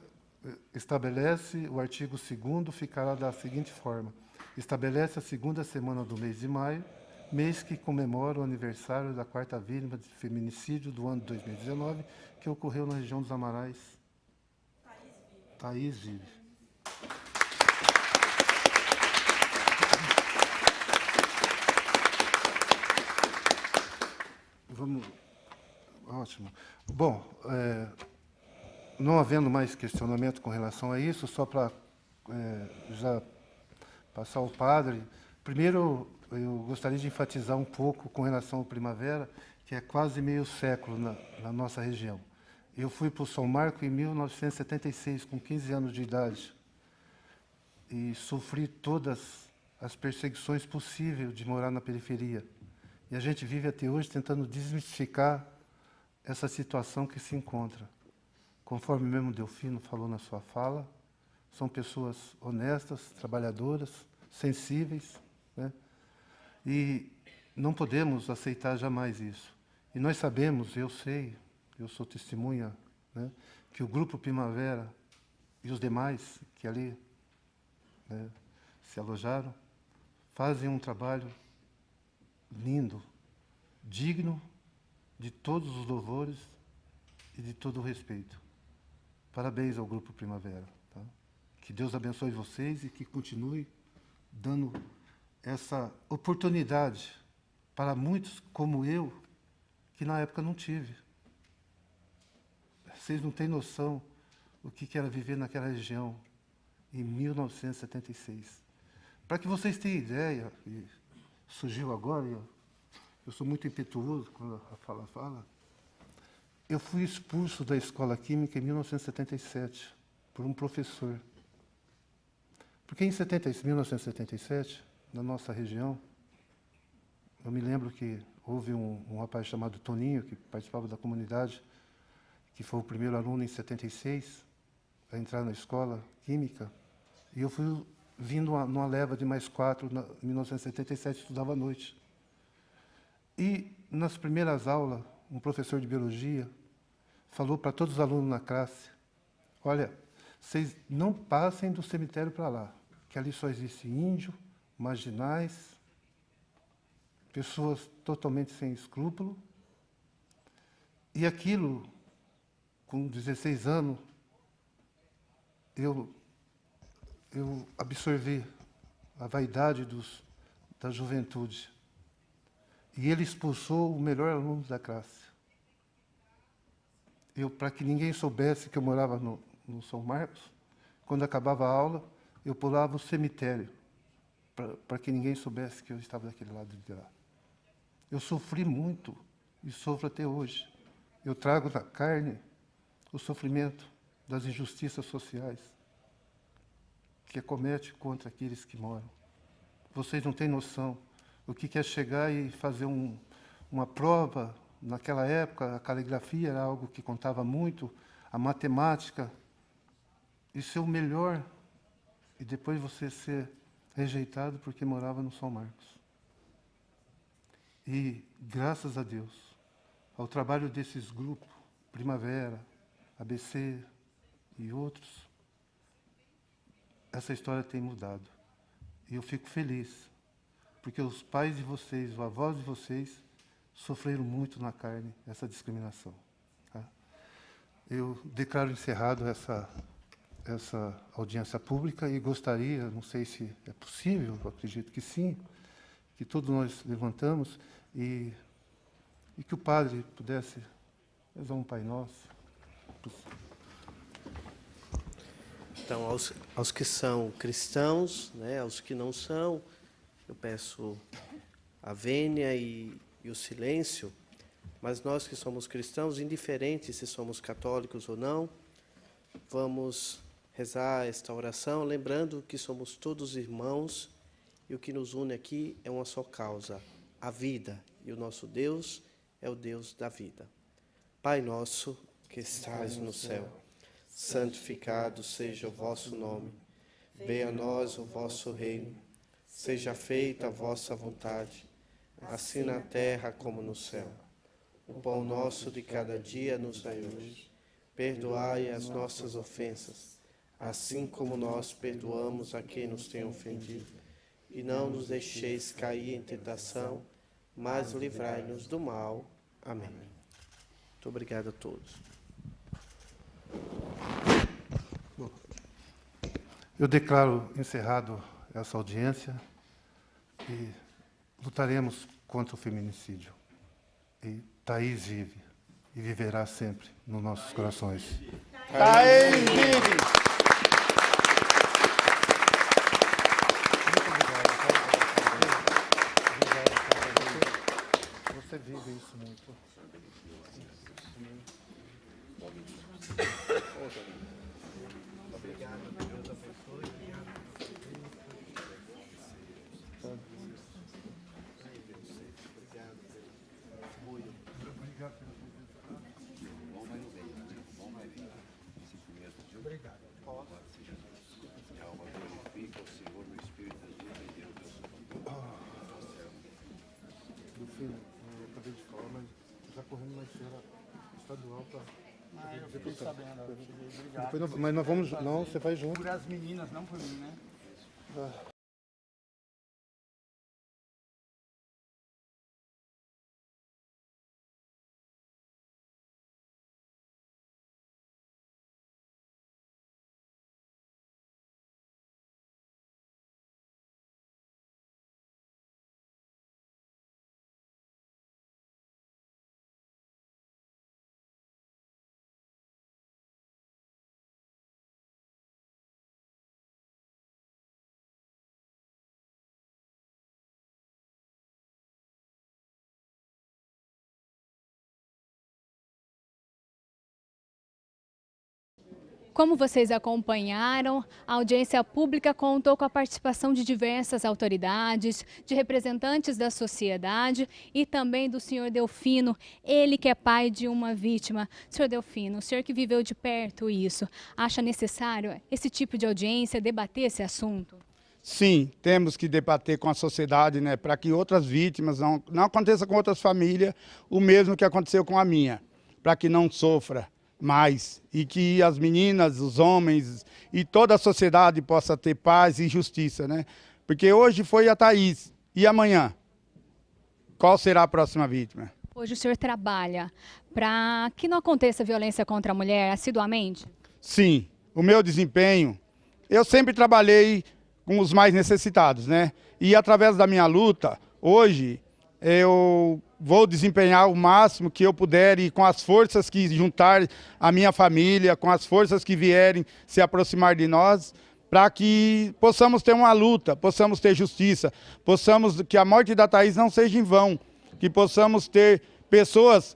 C: estabelece, o artigo 2º ficará da seguinte forma: estabelece a segunda semana do mês de maio, mês que comemora o aniversário da 4ª vítima de feminicídio do ano de 2019, que ocorreu na região dos Amarais. Thaís Vive. Vamos. Ótimo. Bom, não havendo mais questionamento com relação a isso, só para já passar ao padre, primeiro eu gostaria de enfatizar um pouco com relação ao Primavera, que é quase meio século na nossa região. Eu fui para o São Marco em 1976, com 15 anos de idade, e sofri todas as perseguições possíveis de morar na periferia. E a gente vive até hoje tentando desmistificar essa situação que se encontra. Conforme mesmo Delfino falou na sua fala, são pessoas honestas, trabalhadoras, sensíveis, né? E não podemos aceitar jamais isso. E nós sabemos, eu sei, eu sou testemunha, né, que o Grupo Primavera e os demais que ali, né, se alojaram, fazem um trabalho lindo, digno de todos os louvores e de todo o respeito. Parabéns ao Grupo Primavera. Tá? Que Deus abençoe vocês e que continue dando essa oportunidade para muitos como eu, que na época não tive. Vocês não têm noção o que era viver naquela região em 1976. Para que vocês tenham ideia, e surgiu agora, eu sou muito impetuoso quando a fala, eu fui expulso da escola química em 1977 por um professor. Porque em 1977, na nossa região, eu me lembro que houve um rapaz chamado Toninho, que participava da comunidade, que foi o primeiro aluno em 76 a entrar na escola química, e eu fui vindo numa leva de mais 4, em 1977, estudava à noite. E, nas primeiras aulas, um professor de biologia falou para todos os alunos na classe: olha, vocês não passem do cemitério para lá, que ali só existe índio, marginais, pessoas totalmente sem escrúpulo. E aquilo, com 16 anos, eu absorvi a vaidade da juventude. E ele expulsou o melhor aluno da classe. Para que ninguém soubesse que eu morava no São Marcos, quando acabava a aula, eu pulava o cemitério, para que ninguém soubesse que eu estava daquele lado de lá. Eu sofri muito e sofro até hoje. Eu trago na carne o sofrimento das injustiças sociais que acomete contra aqueles que moram. Vocês não têm noção o que é chegar e fazer uma prova. Naquela época, a caligrafia era algo que contava muito, a matemática, e ser o melhor, e depois você ser rejeitado porque morava no São Marcos. E, graças a Deus, ao trabalho desses grupos, Primavera, ABC e outros, essa história tem mudado. E eu fico feliz, porque os pais de vocês, os avós de vocês, sofreram muito na carne essa discriminação. Tá? Eu declaro encerrado essa audiência pública e gostaria, não sei se é possível, eu acredito que sim, que todos nós levantamos e que o padre pudesse rezar um Pai Nosso.
H: Então, aos que são cristãos, né, aos que não são, eu peço a vênia e o silêncio, mas nós que somos cristãos, indiferente se somos católicos ou não, vamos rezar esta oração, lembrando que somos todos irmãos e o que nos une aqui é uma só causa, a vida, e o nosso Deus é o Deus da vida. Pai nosso, que estais no céu, santificado seja o vosso nome, venha a nós o vosso reino, seja feita a vossa vontade, assim na terra como no céu. O pão nosso de cada dia nos dai hoje. Perdoai as nossas ofensas, assim como nós perdoamos a quem nos tem ofendido. E não nos deixeis cair em tentação, mas livrai-nos do mal. Amém. Muito obrigado a todos.
C: Eu declaro encerrado essa audiência e lutaremos contra o feminicídio. E Thaís vive e viverá sempre nos nossos corações.
J: Thaís vive!
C: Você vive isso muito. Eu acabei de falar, mas já correndo na feira estadual para.
J: Eu fiquei sabendo, obrigado.
C: Depois mas nós vamos. Não, você vai junto.
J: Por as meninas, não por mim, né?
B: Como vocês acompanharam, a audiência pública contou com a participação de diversas autoridades, de representantes da sociedade e também do senhor Delfino, ele que é pai de uma vítima. Senhor Delfino, o senhor que viveu de perto isso, acha necessário esse tipo de audiência, debater esse assunto?
J: Sim, temos que debater com a sociedade, né, para que outras vítimas, não aconteça com outras famílias o mesmo que aconteceu com a minha, para que não sofra mais e que as meninas, os homens e toda a sociedade possa ter paz e justiça, né? Porque hoje foi a Thaís, e amanhã? Qual será a próxima vítima?
B: Hoje o senhor trabalha para que não aconteça violência contra a mulher assiduamente?
J: Sim, o meu desempenho, eu sempre trabalhei com os mais necessitados, né? E através da minha luta, hoje eu vou desempenhar o máximo que eu puder e com as forças que juntar a minha família, com as forças que vierem se aproximar de nós, para que possamos ter uma luta, possamos ter justiça, que a morte da Thaís não seja em vão, que possamos ter pessoas,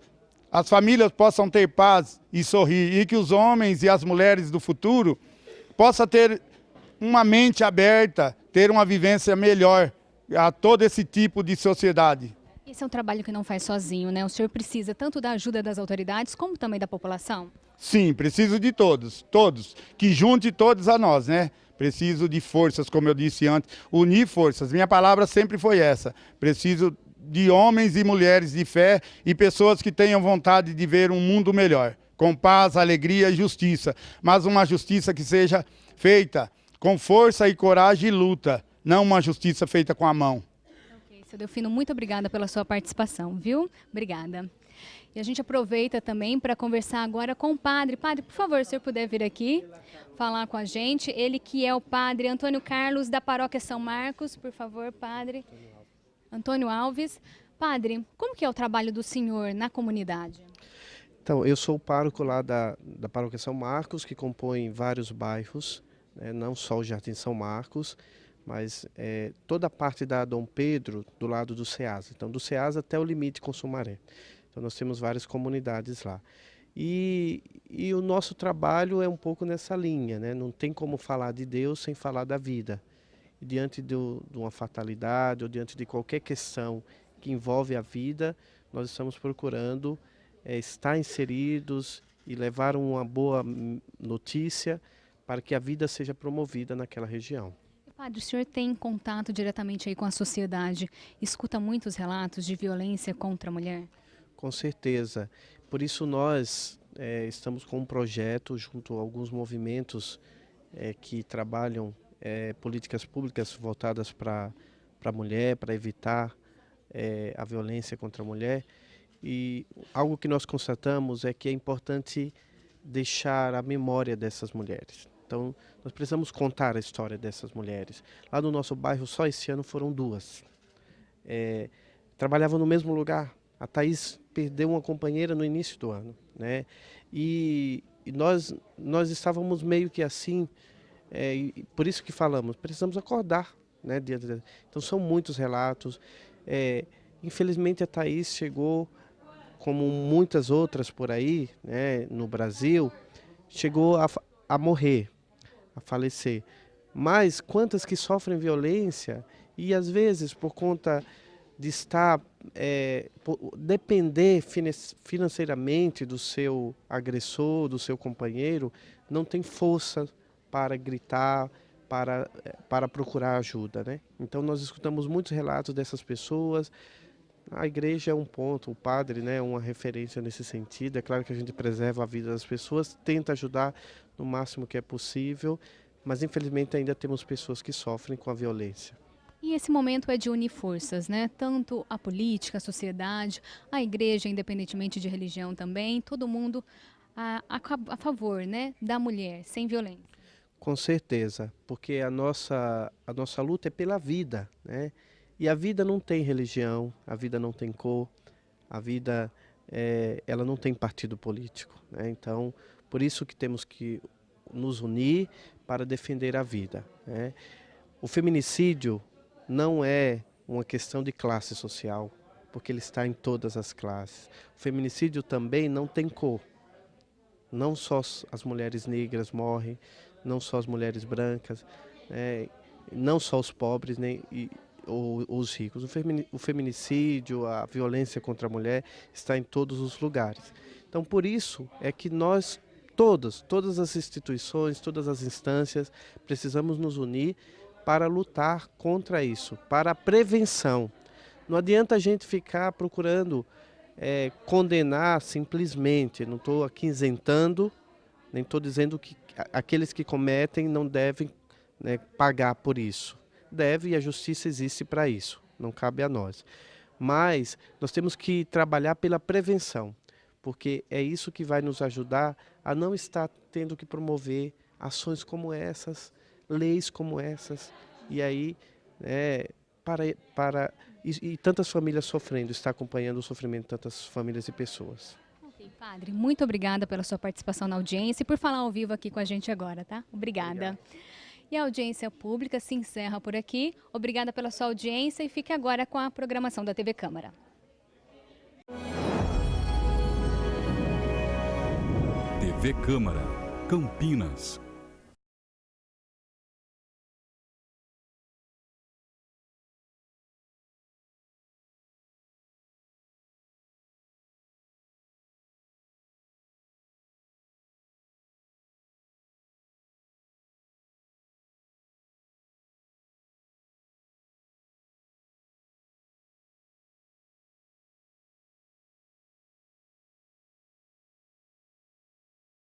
J: as famílias possam ter paz e sorrir, e que os homens e as mulheres do futuro possam ter uma mente aberta, ter uma vivência melhor a todo esse tipo de sociedade.
B: Esse é um trabalho que não faz sozinho, né? O senhor precisa tanto da ajuda das autoridades como também da população?
J: Sim, preciso de todos, que junte todos a nós, né? Preciso de forças, como eu disse antes, unir forças. Minha palavra sempre foi essa. Preciso de homens e mulheres de fé e pessoas que tenham vontade de ver um mundo melhor, com paz, alegria e justiça, mas uma justiça que seja feita com força e coragem e luta, não uma justiça feita com a mão.
B: Seu Delfino, muito obrigada pela sua participação, viu? Obrigada. E a gente aproveita também para conversar agora com o padre. Padre, por favor, se o senhor puder vir aqui falar com a gente. Ele que é o padre Antônio Carlos, da Paróquia São Marcos. Por favor, padre. Antônio Alves. Padre, como que é o trabalho do senhor na comunidade?
H: Então, eu sou o pároco lá da Paróquia São Marcos, que compõe vários bairros, né, não só o Jardim São Marcos, mas toda a parte da Dom Pedro do lado do Ceasa. Então, do Ceasa até o limite com Sumaré. Então, nós temos várias comunidades lá. E o nosso trabalho é um pouco nessa linha, né? Não tem como falar de Deus sem falar da vida. E diante de uma fatalidade ou diante de qualquer questão que envolve a vida, nós estamos procurando estar inseridos e levar uma boa notícia para que a vida seja promovida naquela região.
B: Padre, o senhor tem contato diretamente aí com a sociedade, escuta muitos relatos de violência contra a mulher?
H: Com certeza. Por isso nós estamos com um projeto junto a alguns movimentos que trabalham políticas públicas voltadas para a mulher, para evitar a violência contra a mulher. E algo que nós constatamos é que é importante deixar a memória dessas mulheres. Então, nós precisamos contar a história dessas mulheres. Lá no nosso bairro, só esse ano foram 2. Trabalhavam no mesmo lugar. A Thaís perdeu uma companheira no início do ano, né? E nós estávamos meio que assim, e por isso que falamos, precisamos acordar, né? Então, são muitos relatos. Infelizmente, a Thaís chegou, como muitas outras por aí, né, no Brasil, chegou a morrer, a falecer. Mas quantas que sofrem violência e, às vezes, por conta de depender financeiramente do seu agressor, do seu companheiro, não tem força para gritar, para procurar ajuda, né? Então, nós escutamos muitos relatos dessas pessoas. A igreja é um ponto, o padre, né, é uma referência nesse sentido. É claro que a gente preserva a vida das pessoas, tenta ajudar no máximo que é possível, mas infelizmente ainda temos pessoas que sofrem com a violência.
B: E esse momento é de unir forças, né? Tanto a política, a sociedade, a igreja, independentemente de religião também, todo mundo a favor, né, da mulher, sem violência.
H: Com certeza, porque a nossa luta é pela vida, né? E a vida não tem religião, a vida não tem cor, a vida ela não tem partido político, né? Então, por isso que temos que nos unir para defender a vida, né? O feminicídio não é uma questão de classe social, porque ele está em todas as classes. O feminicídio também não tem cor. Não só as mulheres negras morrem, não só as mulheres brancas, não só os pobres, nem ou os ricos. O feminicídio, a violência contra a mulher está em todos os lugares. Então, por isso é que nós, todas as instituições, todas as instâncias, precisamos nos unir para lutar contra isso, para a prevenção. Não adianta a gente ficar procurando condenar simplesmente. Não estou aqui isentando, nem estou dizendo que aqueles que cometem não devem, né, pagar por isso. Deve, e a justiça existe para isso, não cabe a nós. Mas nós temos que trabalhar pela prevenção, porque é isso que vai nos ajudar a não estar tendo que promover ações como essas, leis como essas, e aí e tantas famílias sofrendo, está acompanhando o sofrimento de tantas famílias e pessoas.
B: Ok, padre, muito obrigada pela sua participação na audiência e por falar ao vivo aqui com a gente agora, tá? Obrigada. E a audiência pública se encerra por aqui. Obrigada pela sua audiência e fique agora com a programação da TV Câmara.
A: TV Câmara, Campinas.